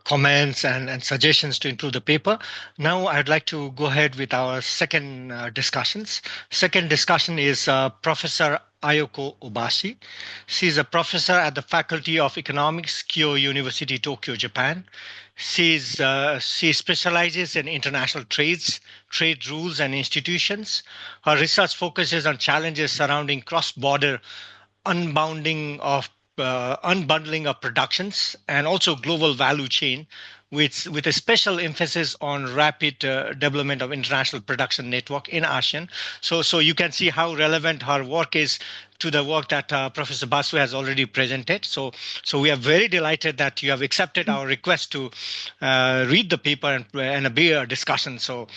comments and suggestions to improve the paper. Now I'd like to go ahead with our second discussions. Second discussion is Professor Ayako Obashi. She's a professor at the Faculty of Economics, Keio University, Tokyo, Japan. She specializes in international trades, trade rules, and institutions. Her research focuses on challenges surrounding cross-border unbundling of productions and also global value chain, with a special emphasis on rapid development of international production network in ASEAN. So you can see how relevant her work is to the work that Professor Basu has already presented. So we are very delighted that you have accepted our request to read the paper and be a discussion. So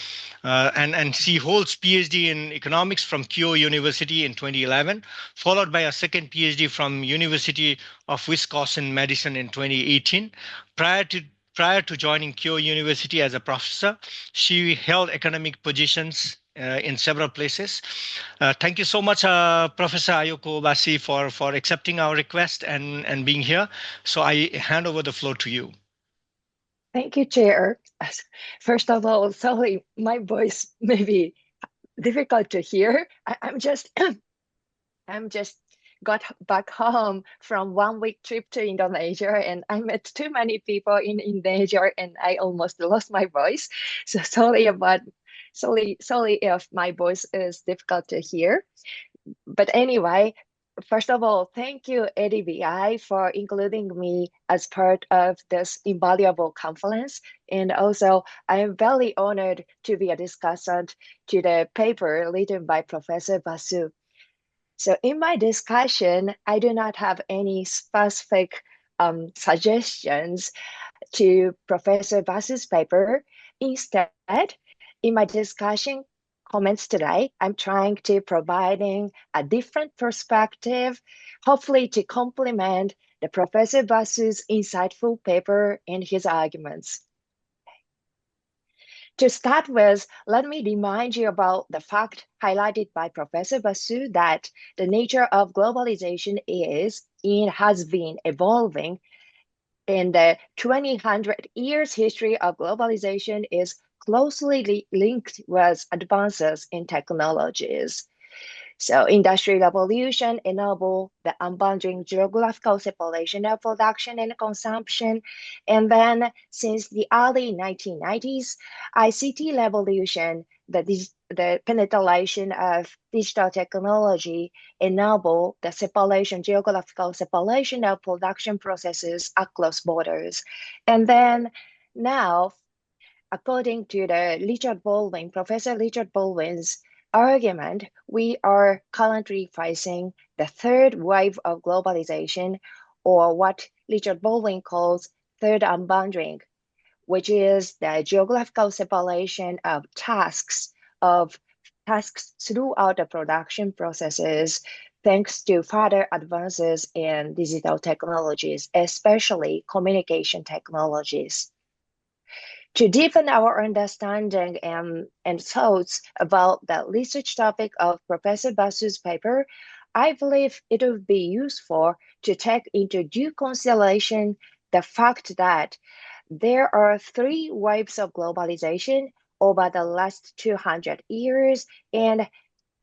and she holds PhD in economics from Keio University in 2011, followed by a second PhD from University of Wisconsin-Madison in 2018. Prior to joining Keio University as a professor, she held academic positions in several places. Thank you so much, Professor Ayako Obashi, for accepting our request and being here. So I hand over the floor to you. Thank you, Chair. First of all, sorry, my voice may be difficult to hear. I'm just got back home from 1 week trip to Indonesia, and I met too many people in Indonesia, and I almost lost my voice. So sorry if my voice is difficult to hear. But anyway, first of all, thank you, ADBI, for including me as part of this invaluable conference. And also, I am very honored to be a discussant to the paper written by Professor Basu. So in my discussion, I do not have any specific suggestions to Professor Basu's paper. Instead, in my discussion comments today, I'm trying to providing a different perspective, hopefully to complement the Professor Basu's insightful paper and his arguments. To start with, let me remind you about the fact highlighted by Professor Basu that the nature of globalization is and has been evolving. In the 200 years history of globalization is closely linked with advances in technologies. So industrial revolution enabled the unbounding geographical separation of production and consumption. And then since the early 1990s, ICT revolution, the penetration of digital technology enabled the geographical separation of production processes across borders. And then now, according to Professor Richard Baldwin's argument, we are currently facing the third wave of globalization, or what Richard Baldwin calls third unbundling, which is the geographical separation of tasks throughout the production processes, thanks to further advances in digital technologies, especially communication technologies. To deepen our understanding and thoughts about the research topic of Professor Basu's paper, I believe it would be useful to take into due consideration the fact that there are three waves of globalization over the last 200 years, and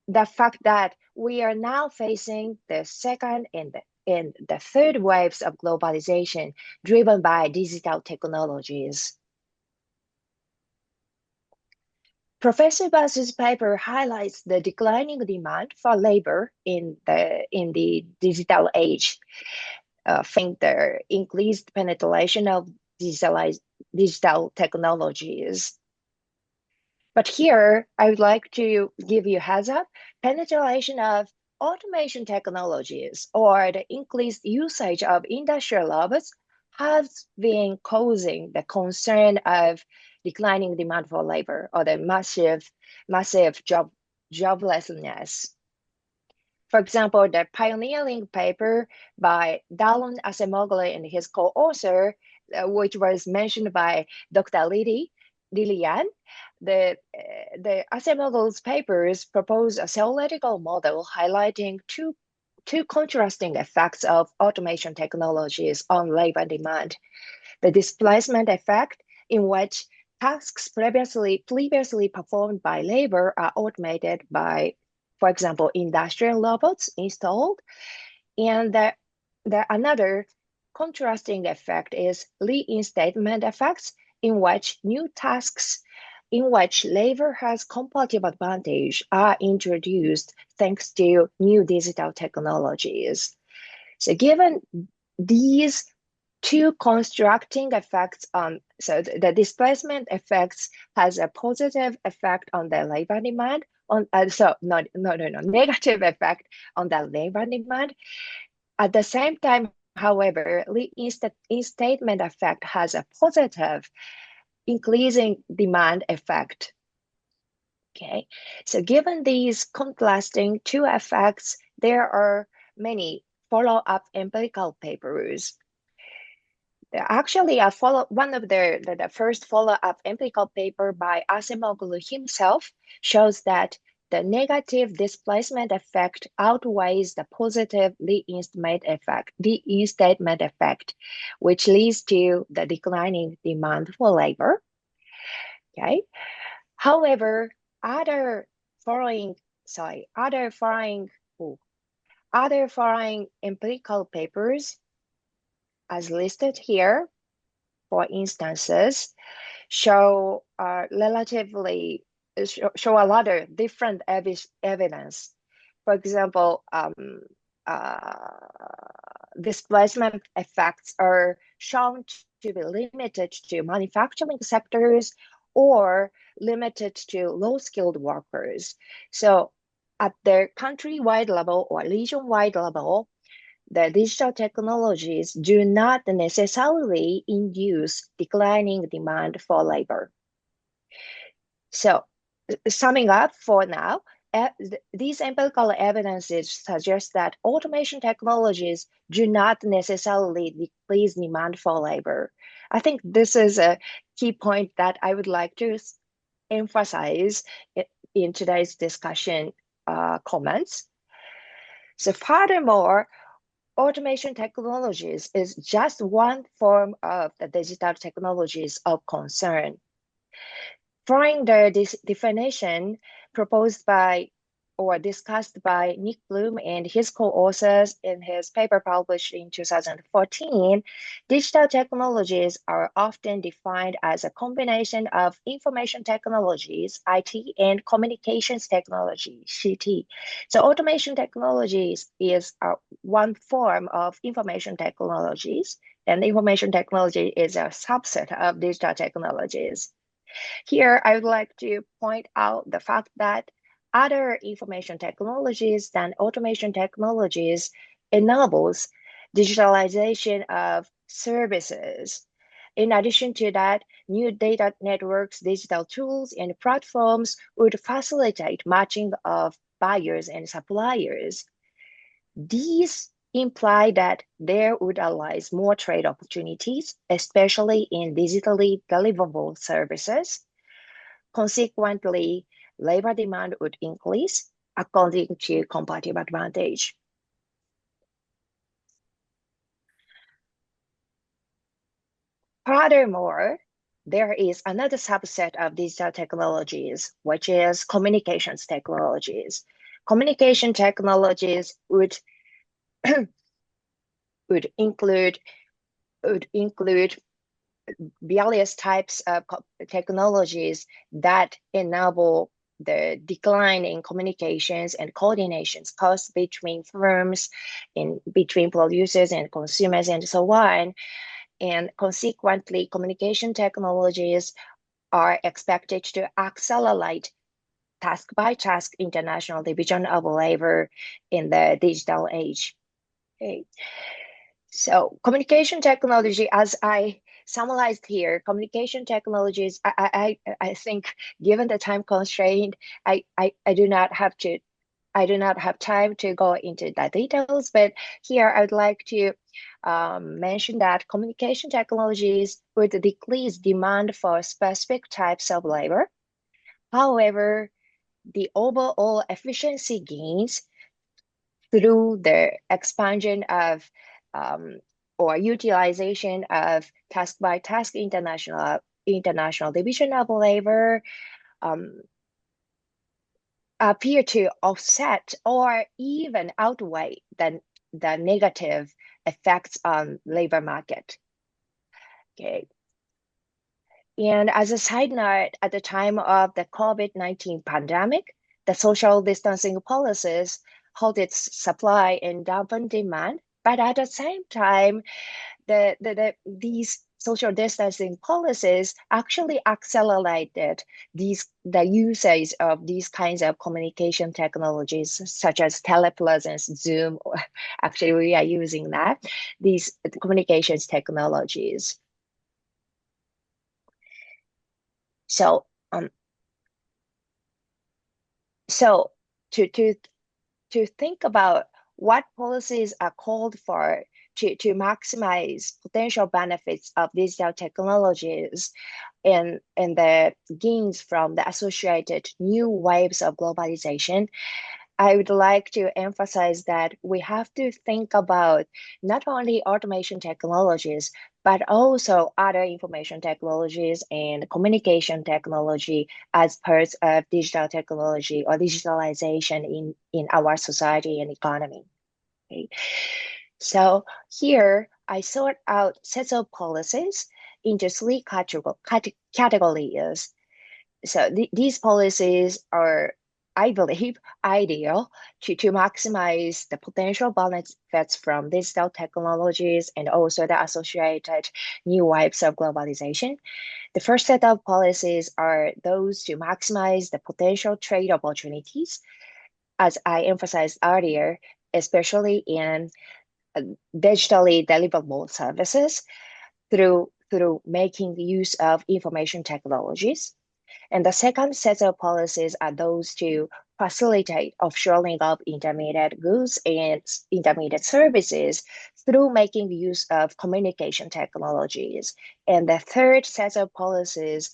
the fact that we are now facing the second and the third waves of globalization driven by digital technologies. Professor Basu's paper highlights the declining demand for labor in the digital age, following the increased penetration of digital technologies. But here, I would like to give you a heads up, penetration of automation technologies or the increased usage of industrial robots has been causing the concern of declining demand for labor or the massive joblessness. For example, the pioneering paper by Dallon Acemoglu and his co-author, which was mentioned by Dr. Lili, the Acemoglu's papers propose a theoretical model highlighting two contrasting effects of automation technologies on labor demand. The displacement effect, in which tasks previously performed by labor are automated by, for example, industrial robots installed. And the another contrasting effect is reinstatement effects, in which new tasks in which labor has comparative advantage are introduced thanks to new digital technologies. So given these two constructing effects so the displacement effects has a positive effect on the labor demand, negative effect on the labor demand. At the same time, however, reinstatement effect has a positive increasing demand effect. Okay, so given these contrasting two effects, there are many follow-up empirical papers. Actually, one of the first follow-up empirical paper by Acemoglu himself shows that the negative displacement effect outweighs the positive reinstatement effect, which leads to the declining demand for labor. Okay. However, other foreign empirical papers, as listed here, for instances, show a lot of different evidence. For example, displacement effects are shown to be limited to manufacturing sectors or limited to low-skilled workers. So at the country-wide level or region-wide level, the digital technologies do not necessarily induce declining demand for labor. So summing up for now, these empirical evidences suggest that automation technologies do not necessarily decrease demand for labor. I think this is a key point that I would like to emphasize in today's discussion comments. So furthermore, automation technologies is just one form of the digital technologies of concern. Following the definition proposed by or discussed by Nick Bloom and his co-authors in his paper published in 2014, digital technologies are often defined as a combination of information technologies, IT, and communications technology, CT. So automation technologies is one form of information technologies, and information technology is a subset of digital technologies. Here, I would like to point out the fact that other information technologies than automation technologies enables digitalization of services. In addition to that, new data networks, digital tools, and platforms would facilitate matching of buyers and suppliers. These imply that there would arise more trade opportunities, especially in digitally deliverable services. Consequently, labor demand would increase according to comparative advantage. Furthermore, there is another subset of digital technologies, which is communications technologies. Communication technologies would include various types of technologies that enable the decline in communications and coordinations caused between firms, in between producers and consumers, and so on. And consequently, communication technologies are expected to accelerate task-by-task international division of labor in the digital age. Okay. So communication technology, as I summarized here, communication technologies, I think given the time constraint, I do not have time to go into the details, but here I would like to mention that communication technologies would decrease demand for specific types of labor. However, the overall efficiency gains through the expansion of or utilization of task-by-task international division of labor appear to offset or even outweigh the negative effects on labor market. Okay. And as a side note, at the time of the COVID-19 pandemic, the social distancing policies halted supply and dampened demand. But at the same time, these social distancing policies actually accelerated the usage of these kinds of communication technologies, such as telepresence, Zoom. Actually, we are using that, these communications technologies. So, to think about what policies are called for to maximize potential benefits of digital technologies and the gains from the associated new waves of globalization, I would like to emphasize that we have to think about not only automation technologies, but also other information technologies and communication technology as parts of digital technology or digitalization in our society and economy. Okay. So here I sort out sets of policies into three categories. So these policies are, I believe, ideal to maximize the potential benefits from digital technologies and also the associated new waves of globalization. The first set of policies are those to maximize the potential trade opportunities, as I emphasized earlier, especially in digitally deliverable services through making use of information technologies. And the second set of policies are those to facilitate offshoring of intermediate goods and intermediate services through making use of communication technologies. And the third set of policies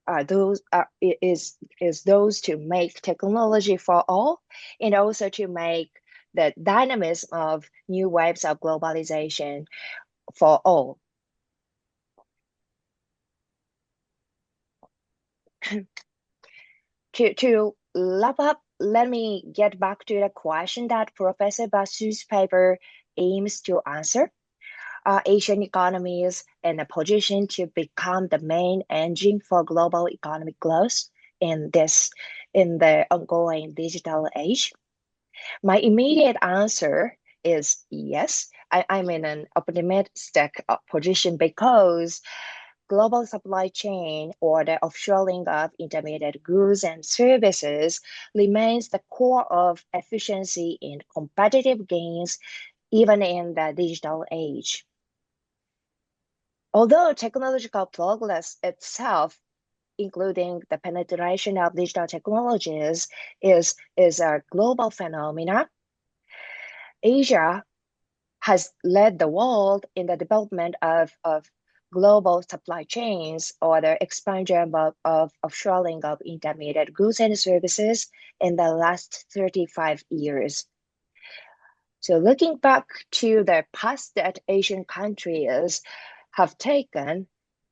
are those to make technology for all, and also to make the dynamism of new waves of globalization for all. To wrap up, let me get back to the question that Professor Basu's paper aims to answer. Are Asian economies in a position to become the main engine for global economic growth in the ongoing digital age? My immediate answer is yes. I'm in an optimistic position because global supply chain or the offshoring of intermediate goods and services remains the core of efficiency and competitive gains even in the digital age. Although technological progress itself, including the penetration of digital technologies, is a global phenomenon, Asia has led the world in the development of global supply chains or the expansion of offshoring of intermediate goods and services in the last 35 years. So looking back to the path that Asian countries have taken,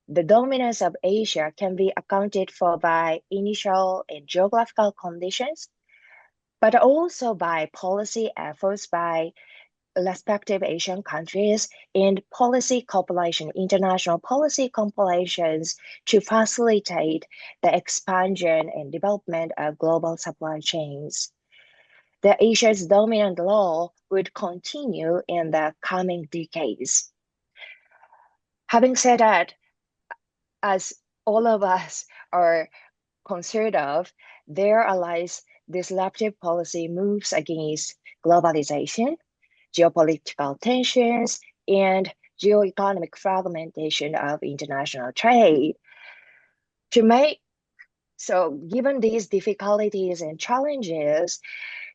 the dominance of Asia can be accounted for by initial and geographical conditions, but also by policy efforts by respective Asian countries and policy compilation, international policy compilations to facilitate the expansion and development of global supply chains. The Asia's dominant role would continue in the coming decades. Having said that, as all of us are concerned of, there lies disruptive policy moves against globalization, geopolitical tensions, and geoeconomic fragmentation of international trade. Given these difficulties and challenges,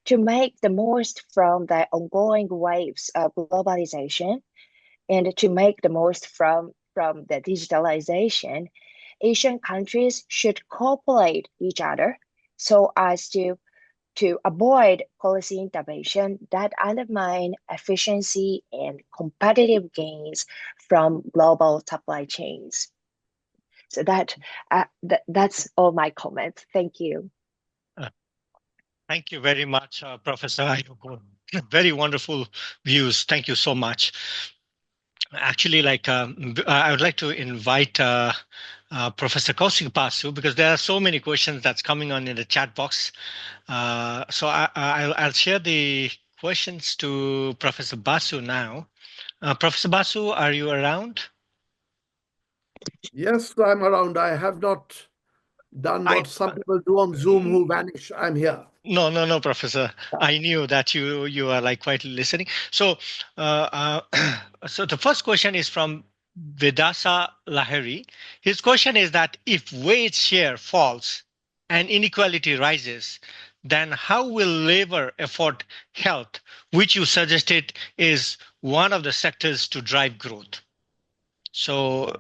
to make the most from the ongoing waves of globalization and to make the most from the digitalization, Asian countries should cooperate each other so as to avoid policy intervention that undermine efficiency and competitive gains from global supply chains. So that's all my comments. Thank you. Thank you very much, Professor Ayako. Very wonderful views. Thank you so much. Actually, I would like to invite Professor Kaushik Basu, because there are so many questions that's coming on in the chat box. So I'll share the questions to Professor Basu now. Professor Basu, are you around? Yes, I'm around. I have not done what some people do on Zoom who vanish. I'm here. No, Professor. I knew that you are like quietly listening. So, so the first question is from Vedasa Lahiri. His question is that if wage share falls and inequality rises, then how will labor afford health, which you suggested is one of the sectors to drive growth? So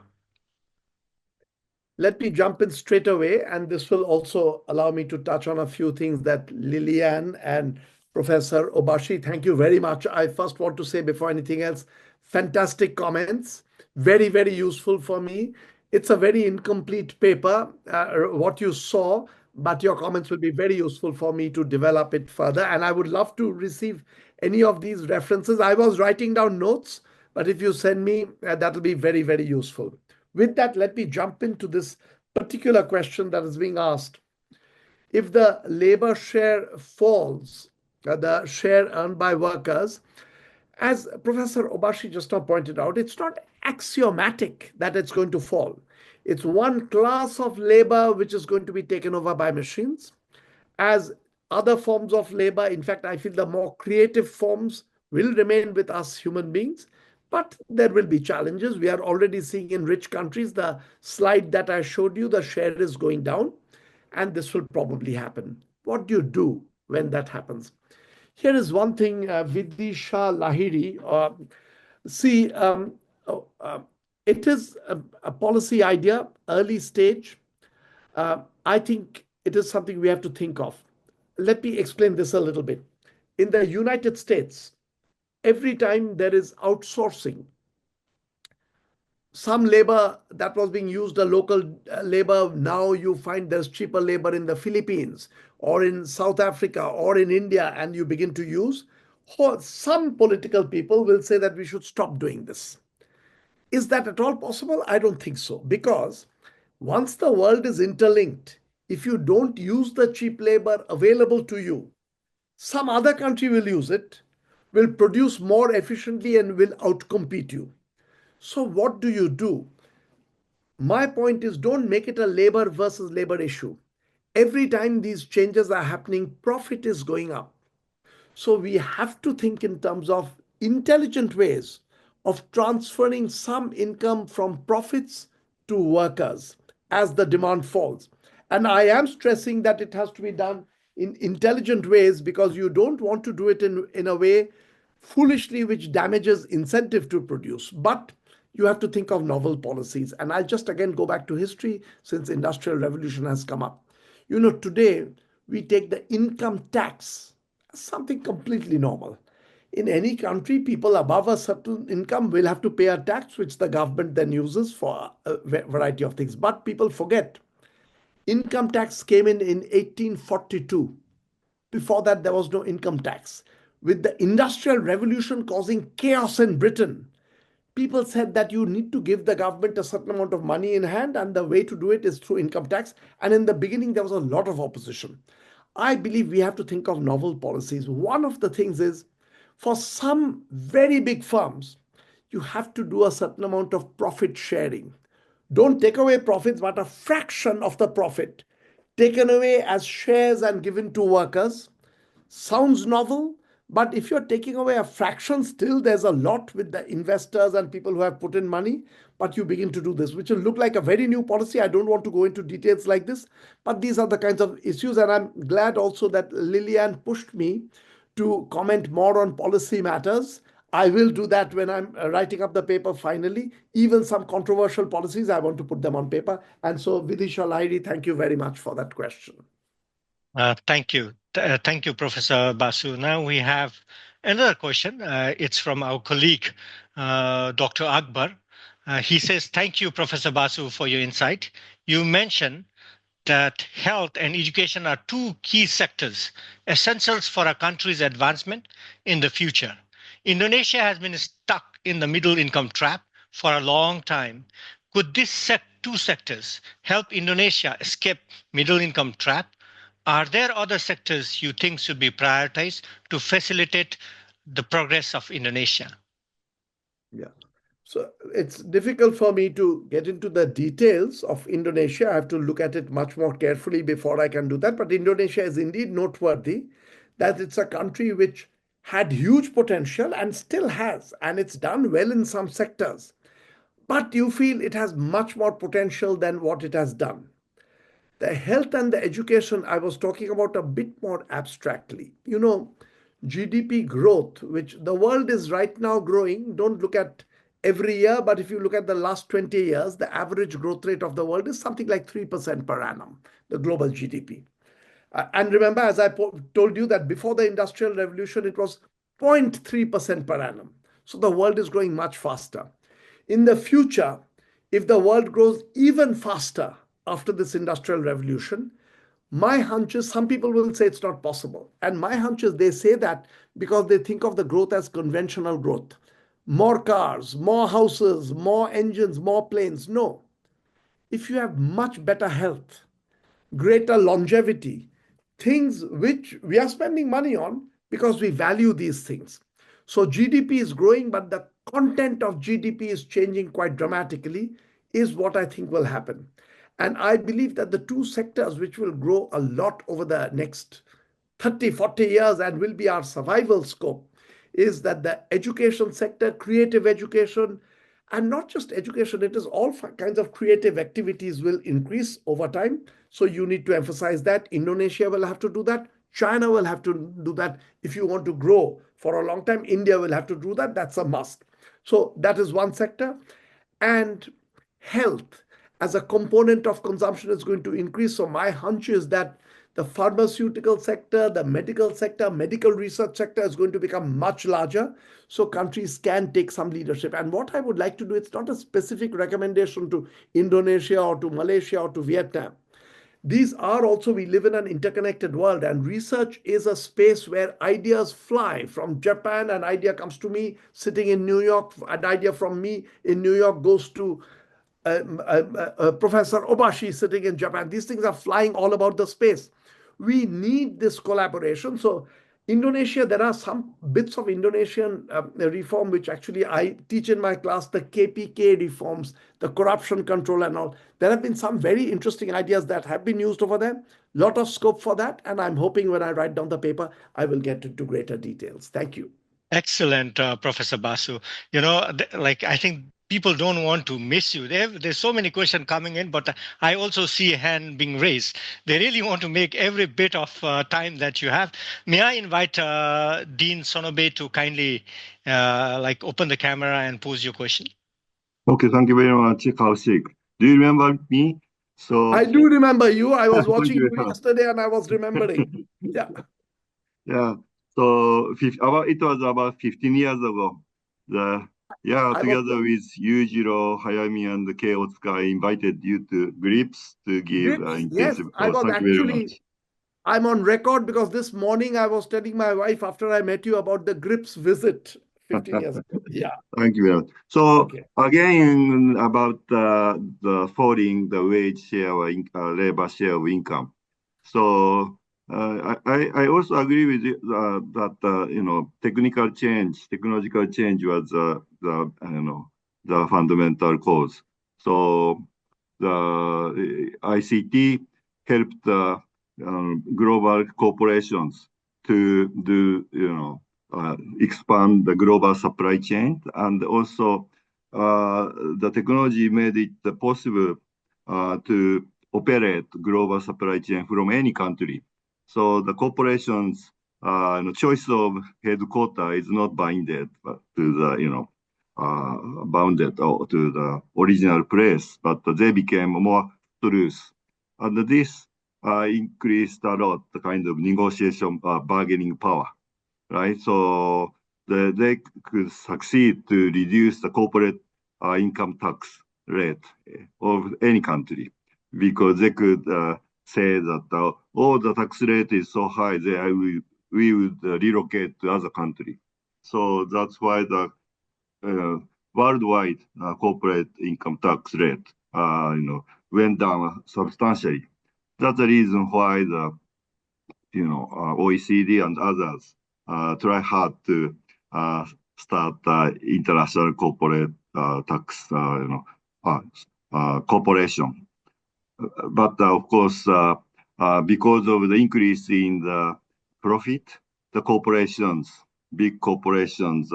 let me jump in straight away, and this will also allow me to touch on a few things that Lilian and Professor Obashi, thank you very much. I first want to say before anything else, fantastic comments, very, very useful for me. It's a very incomplete paper, what you saw, but your comments will be very useful for me to develop it further. And I would love to receive any of these references. I was writing down notes, but if you send me, that will be very, very useful. With that, let me jump into this particular question that is being asked. If the labor share falls, the share earned by workers, as Professor Obashi just now pointed out, it's not axiomatic that it's going to fall. It's one class of labor which is going to be taken over by machines. As other forms of labor, in fact, I feel the more creative forms will remain with us human beings. But there will be challenges. We are already seeing in rich countries, the slide that I showed you, the share is going down, and this will probably happen. What do you do when that happens? Here is one thing, Vidisha Lahiri. It is a policy idea, early stage. I think it is something we have to think of. Let me explain this a little bit. In the United States, every time there is outsourcing, some labor that was being used, a local labor, now you find there's cheaper labor in the Philippines or in South Africa or in India, and you begin to use. Some political people will say that we should stop doing this. Is that at all possible? I don't think so, because once the world is interlinked, if you don't use the cheap labor available to you, some other country will use it, will produce more efficiently, and will outcompete you. So what do you do? My point is, don't make it a labor versus labor issue. Every time these changes are happening, profit is going up. So we have to think in terms of intelligent ways of transferring some income from profits to workers as the demand falls. And I am stressing that it has to be done in intelligent ways, because you don't want to do it in a way foolishly which damages incentive to produce. But you have to think of novel policies. And I'll just again go back to history, since Industrial Revolution has come up. Today we take the income tax as something completely normal. In any country, people above a certain income will have to pay a tax, which the government then uses for a variety of things. But people forget, income tax came in 1842. Before that, there was no income tax. with the Industrial Revolution causing chaos in Britain, people said that you need to give the government a certain amount of money in hand, and the way to do it is through income tax. And in the beginning, there was a lot of opposition. I believe we have to think of novel policies. One of the things is, for some very big firms, you have to do a certain amount of profit sharing. Don't take away profits, but a fraction of the profit taken away as shares and given to workers. Sounds novel, but if you're taking away a fraction, still there's a lot with the investors and people who have put in money. But you begin to do this, which will look like a very new policy. I don't want to go into details like this, but these are the kinds of issues. And I'm glad also that Lilian pushed me to comment more on policy matters. I will do that when I'm writing up the paper finally. Even some controversial policies, I want to put them on paper. And so, Vidisha Lairi, thank you very much for that question. Thank you. Thank you, Professor Basu. Now we have another question. It's from our colleague, Dr. Akbar. He says, thank you, Professor Basu, for your insight. You mentioned that health and education are two key sectors, essentials for a country's advancement in the future. Indonesia has been stuck in the middle income trap for a long time. Could these two sectors help Indonesia escape middle income trap? Are there other sectors you think should be prioritized to facilitate the progress of Indonesia? Yeah. So it's difficult for me to get into the details of Indonesia. I have to look at it much more carefully before I can do that. But Indonesia is indeed noteworthy that it's a country which had huge potential and still has, and it's done well in some sectors. But you feel it has much more potential than what it has done. The health and the education, I was talking about a bit more abstractly. You know, GDP growth, which the world is right now growing, don't look at every year, but if you look at the last 20 years, the average growth rate of the world is something like 3% per annum, the global GDP. And remember, as I told you, that before the Industrial Revolution, it was 0.3% per annum. So the world is growing much faster. In the future, if the world grows even faster after this Industrial Revolution, my hunch is some people will say it's not possible. And my hunch is they say that because they think of the growth as conventional growth. More cars, more houses, more engines, more planes. No. If you have much better health, greater longevity, things which we are spending money on because we value these things. So GDP is growing, but the content of GDP is changing quite dramatically, is what I think will happen. And I believe that the two sectors which will grow a lot over the next 30, 40 years and will be our survival scope is that the education sector, creative education, and not just education, it is all kinds of creative activities will increase over time. So you need to emphasize that. Indonesia will have to do that. China will have to do that. If you want to grow for a long time, India will have to do that. That's a must. So that is one sector. And health as a component of consumption is going to increase. So my hunch is that the pharmaceutical sector, the medical sector, medical research sector is going to become much larger. So countries can take some leadership. And what I would like to do, it's not a specific recommendation to Indonesia or to Malaysia or to Vietnam. These are also, we live in an interconnected world, and research is a space where ideas fly. From Japan, an idea comes to me sitting in New York. An idea from me in New York goes to Professor Obashi sitting in Japan. These things are flying all about the space. We need this collaboration. So Indonesia, there are some bits of Indonesian reform which actually I teach in my class, the KPK reforms, the corruption control and all. There have been some very interesting ideas that have been used over there. Lot of scope for that. And I'm hoping when I write down the paper, I will get into greater details. Thank you. Excellent, Professor Basu. You know, I think people don't want to miss you. There's so many questions coming in, but I also see a hand being raised. They really want to make every bit of time that you have. May I invite Dean Sonobe to kindly open the camera and pose your question? Okay, thank you very much, Kaushik. Do you remember me? So I do remember you. I was Thank watching you. you yesterday and I was remembering. Yeah. Yeah. So it was about 15 years ago. Together with Yujiro, Hayami, and Keio, I invited you to GRIPS to give Yes, intensive I course. was Thank you very actually, much. I'm on record because this morning I was telling my wife after I met you about the GRIPS visit 15 years ago. Yeah. Thank you very much. So Okay. again, about the falling the wage share or labor share of income. So I also agree with you, that technological change was the fundamental cause. So the ICT helped the global corporations to do expand the global supply chain, and also the technology made it possible to operate global supply chain from any country. So the corporations choice of headquarters is not binded to the bounded or to the original place, but they became more loose, and this increased a lot the kind of negotiation bargaining power, right? So they could succeed to reduce the corporate income tax rate of any country, because they could say that oh, the tax rate is so high, we would relocate to other country. So that's why the worldwide corporate income tax rate went down substantially. That's the reason why the OECD and others try hard to start international corporate tax corporation. But of course, because of the increase in the profit, the big corporations,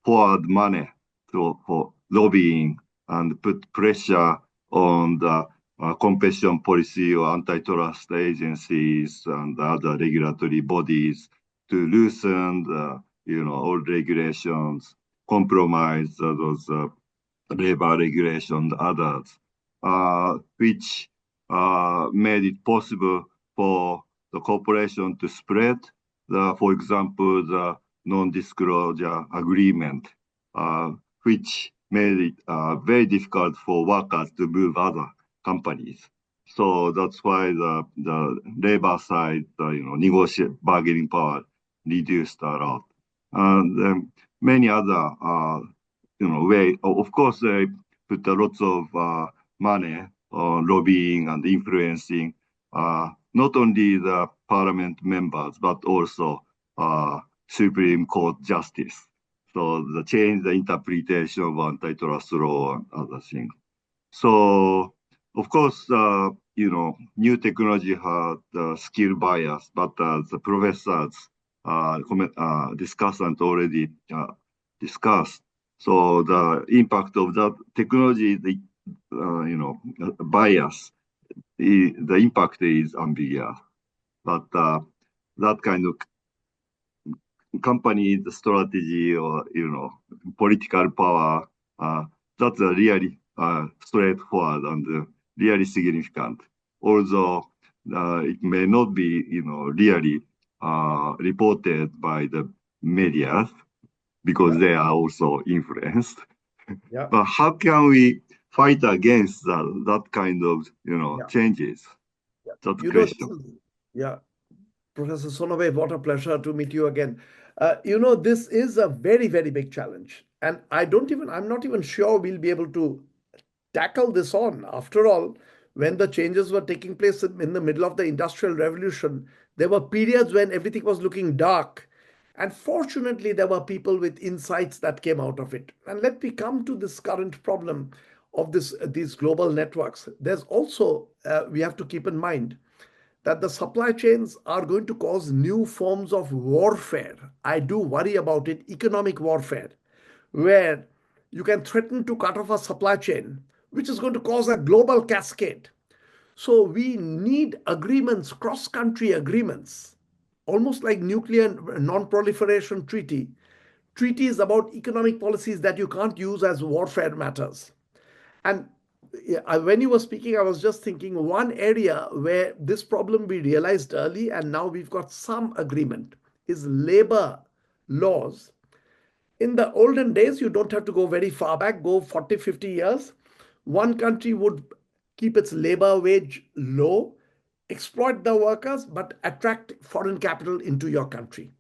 poured money for lobbying and put pressure on the competition policy or antitrust agencies and other regulatory bodies to loosen all regulations, compromise those labor regulations, others, which made it possible for the corporation to spread for example, the non-disclosure agreement, which made it very difficult for workers to move other companies. So that's why the labor side, negotiate bargaining power reduced a lot, and many other way. Of course, they put a lot of money on lobbying and influencing not only the parliament members but also Supreme Court justice. So the change the interpretation of antitrust law and other things. So of course, new technology had skill bias, but the professors discussant already discussed. So the impact of that technology, the bias, the impact is ambiguous. But that kind of company strategy or political power, that's really straightforward and really significant. Although it may not be really reported by the media because they are also influenced. Yeah. But how can we fight against that kind of changes? That's the question. Yeah. Professor Sonobe, what a pleasure to meet you again. This is a very, very big challenge. And I'm not even sure we'll be able to tackle this on. After all, when the changes were taking place in the middle of the Industrial Revolution, there were periods when everything was looking dark. And fortunately, there were people with insights that came out of it. And let me come to this current problem of these global networks. There's also, we have to keep in mind that the supply chains are going to cause new forms of warfare. I do worry about it, economic warfare, where you can threaten to cut off a supply chain, which is going to cause a global cascade. So we need agreements, cross-country agreements, almost like nuclear non-proliferation treaty. Treaties about economic policies that you can't use as warfare matters. And when you were speaking, I was just thinking one area where this problem we realized early and now we've got some agreement is labor laws. In the olden days, you don't have to go very far back, go 40, 50 years. One country would keep its labor wage low. exploit the workers, but attract foreign capital into your country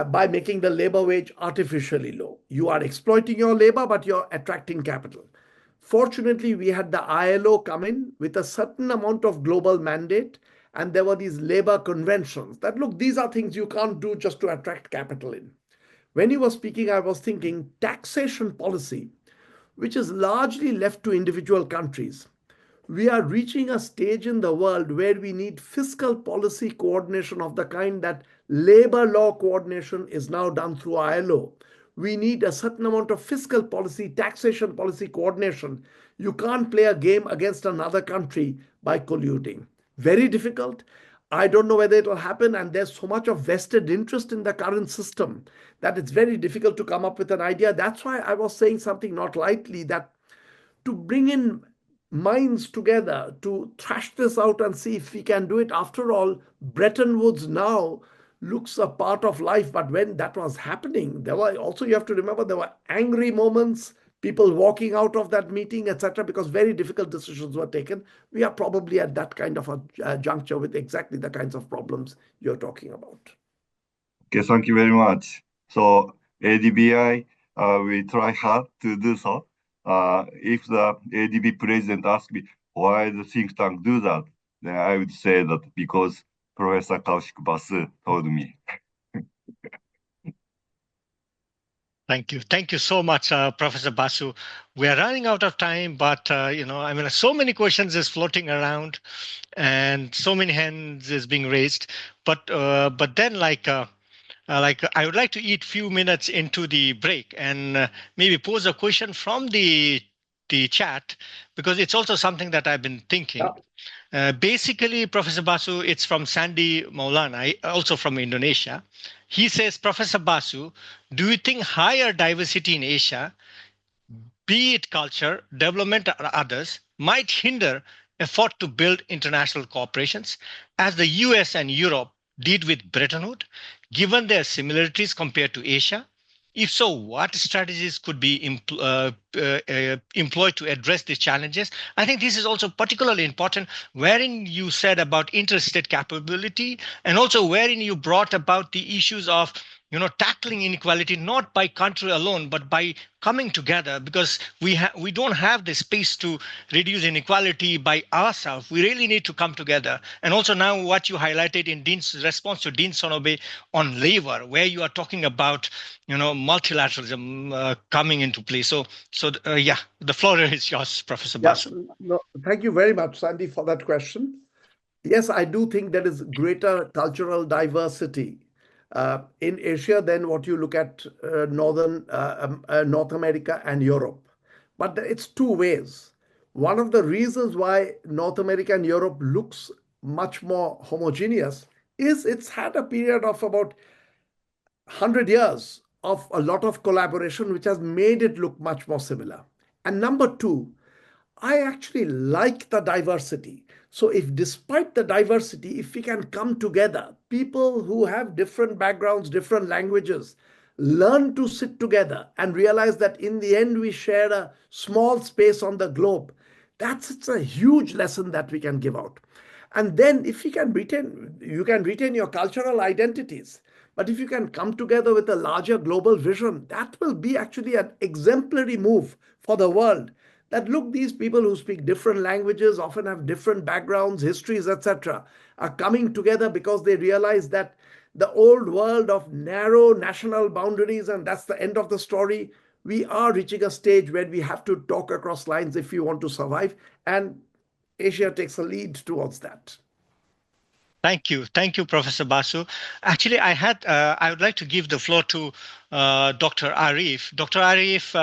by making the labor wage artificially low. You are exploiting your labor, but you're attracting capital. Fortunately, we had the ILO come in with a certain amount of global mandate, and there were these labor conventions that, look, these are things you can't do just to attract capital in. When you were speaking, I was thinking taxation policy, which is largely left to individual countries. We are reaching a stage in the world where we need fiscal policy coordination of the kind that labor law coordination is now done through ILO. We need a certain amount of fiscal policy, taxation policy coordination. You can't play a game against another country by colluding. Very difficult. I don't know whether it will happen, and there's so much of vested interest in the current system that it's very difficult to come up with an idea. That's why I was saying something not lightly, that to bring in minds together to thrash this out and see if we can do it. After all, Bretton Woods now looks a part of life, but when that was happening, there were also, you have to remember, there were angry moments, people walking out of that meeting, etc., because very difficult decisions were taken. We are probably at that kind of a juncture with exactly the kinds of problems you're talking about. Okay, thank you very much. So ADBI, we try hard to do so. If the ADB president asks me why the think tank do that, then I would say that because Professor Kaushik Basu told me. Thank you. Thank you so much, Professor Basu. We are running out of time, but so many questions is floating around, and so many hands is being raised. But then, I would like to eat few minutes into the break and maybe pose a question from the chat, because it's also something that I've been thinking. Basically, Professor Basu, it's from Sandy Maulana, also from Indonesia. He says, Professor Basu, do you think higher diversity in Asia, be it culture, development, or others, might hinder effort to build international cooperations as the US and Europe did with Bretton Woods, given their similarities compared to Asia? If so, what strategies could be employed to address these challenges? I think this is also particularly important, wherein you said about interstate capability, and also wherein you brought about the issues of tackling inequality, not by country alone, but by coming together, because we don't have the space to reduce inequality by ourselves. We really need to come together. And also now what you highlighted in Dean's response to Dean Sonobe on labor, where you are talking about multilateralism coming into play. So the floor is yours, Professor Basu. No, thank you very much, Sandy, for that question. Yes, I do think there is greater cultural diversity in Asia than what you look at North America and Europe. But it's two ways. One of the reasons why North America and Europe looks much more homogeneous is it's had a period of about 100 years of a lot of collaboration, which has made it look much more similar. And number two, I actually like the diversity. So if despite the diversity, if we can come together, people who have different backgrounds, different languages, learn to sit together and realize that in the end, we share a small space on the globe. It's a huge lesson that we can give out. And then if you can retain your cultural identities. But if you can come together with a larger global vision, that will be actually an exemplary move for the world. That look, these people who speak different languages, often have different backgrounds, histories, etc., are coming together because they realize that the old world of narrow national boundaries, and that's the end of the story. We are reaching a stage where we have to talk across lines if we want to survive, and Asia takes a lead towards that. Thank you, Professor Basu. Actually, I would like to give the floor to Dr. Arif. Dr. Arif,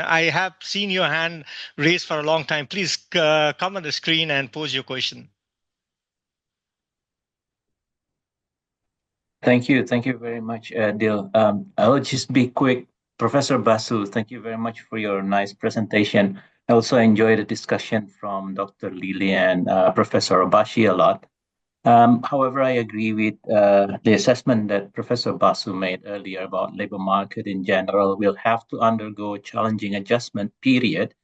I have seen your hand raised for a long time. Please come on the screen and pose your question. Thank you very much, Dil. I'll just be quick. Professor Basu, thank you very much for your nice presentation. I also enjoyed the discussion from Dr. Lili and Professor Obashi a lot. However, I agree with the assessment that Professor Basu made earlier about labor market in general. We'll have to undergo a challenging adjustment period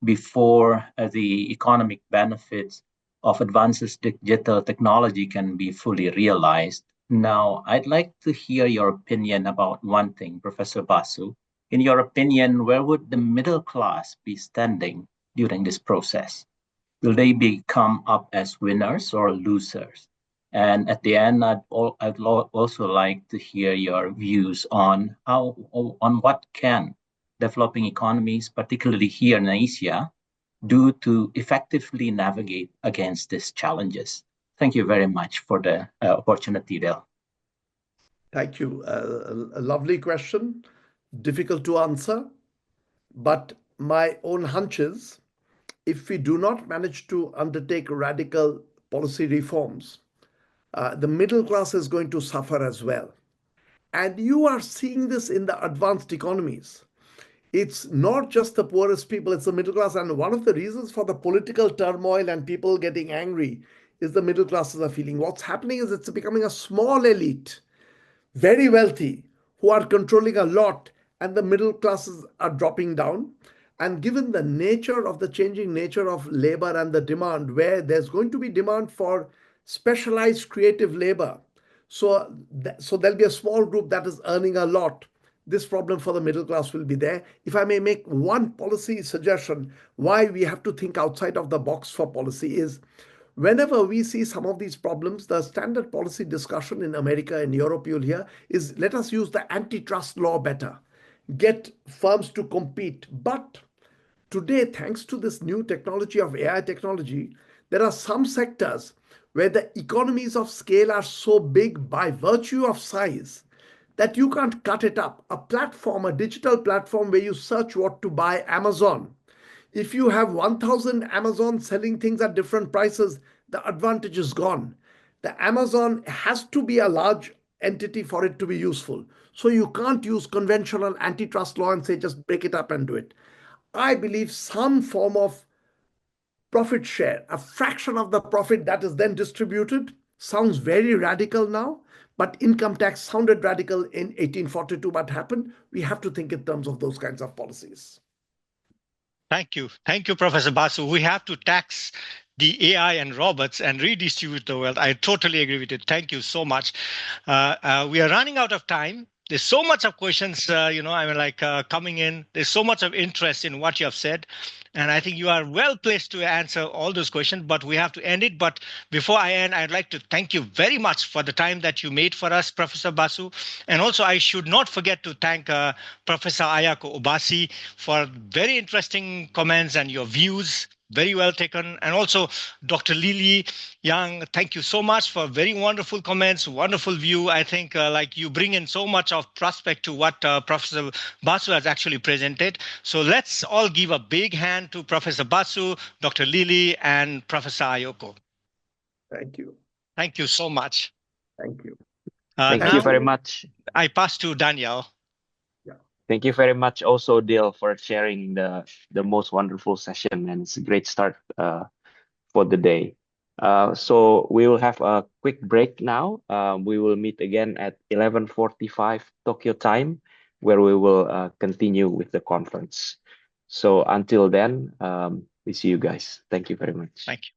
before the economic benefits of advances digital technology can be fully realized. Now, I'd like to hear your opinion about one thing, Professor Basu. In your opinion, where would the middle class be standing during this process? Will they become up as winners or losers? And at the end, I'd also like to hear your views on what can developing economies, particularly here in Asia, do to effectively navigate against these challenges. Thank you very much for the opportunity, Del. Thank you. A lovely question, difficult to answer, but my own hunch is if we do not manage to undertake radical policy reforms, the middle class is going to suffer as well. And you are seeing this in the advanced economies. It's not just the poorest people, it's the middle class. And one of the reasons for the political turmoil and people getting angry is the middle classes are feeling. What's happening is it's becoming a small elite, very wealthy, who are controlling a lot, and the middle classes are dropping down. And given the nature of the changing nature of labor and the demand, where there's going to be demand for specialized creative labor, so there'll be a small group that is earning a lot. This problem for the middle class will be there. If I may make one policy suggestion, why we have to think outside of the box for policy is whenever we see some of these problems, the standard policy discussion in America and Europe, you'll hear, is let us use the antitrust law better, get firms to compete. But today, thanks to this new technology of AI technology, there are some sectors where the economies of scale are so big by virtue of size that you can't cut it up. A platform, a digital platform where you search what to buy, Amazon. If you have 1,000 Amazon selling things at different prices, the advantage is gone. The Amazon has to be a large entity for it to be useful. So you can't use conventional antitrust law and say just break it up and do it. I believe some form of profit share, a fraction of the profit that is then distributed, sounds very radical now, but income tax sounded radical in 1842. What happened? We have to think in terms of those kinds of policies. Thank you. Thank you, Professor Basu. We have to tax the AI and robots and redistribute the wealth. I totally agree with you. Thank you so much. We are running out of time. There's so much of questions, coming in. There's so much of interest in what you have said. And I think you are well placed to answer all those questions, but we have to end it. But before I end, I'd like to thank you very much for the time that you made for us, Professor Basu. And also, I should not forget to thank Professor Ayako Obashi for very interesting comments and your views. Very well taken. And also, Dr. Lili Yang, thank you so much for very wonderful comments, wonderful view. I think you bring in so much of prospect to what Professor Basu has actually presented. So let's all give a big hand to Professor Basu, Dr. Lili, and Professor Ayako. Thank you. Thank you so much. Thank you. Thank you very much. I pass to Daniel. Thank you very much also, Dil, for sharing the most wonderful session, and it's a great start for the day. So we will have a quick break now. We will meet again at 11:45 Tokyo time, where we will continue with the conference. So until then, we see you guys. Thank you very much. Thank you.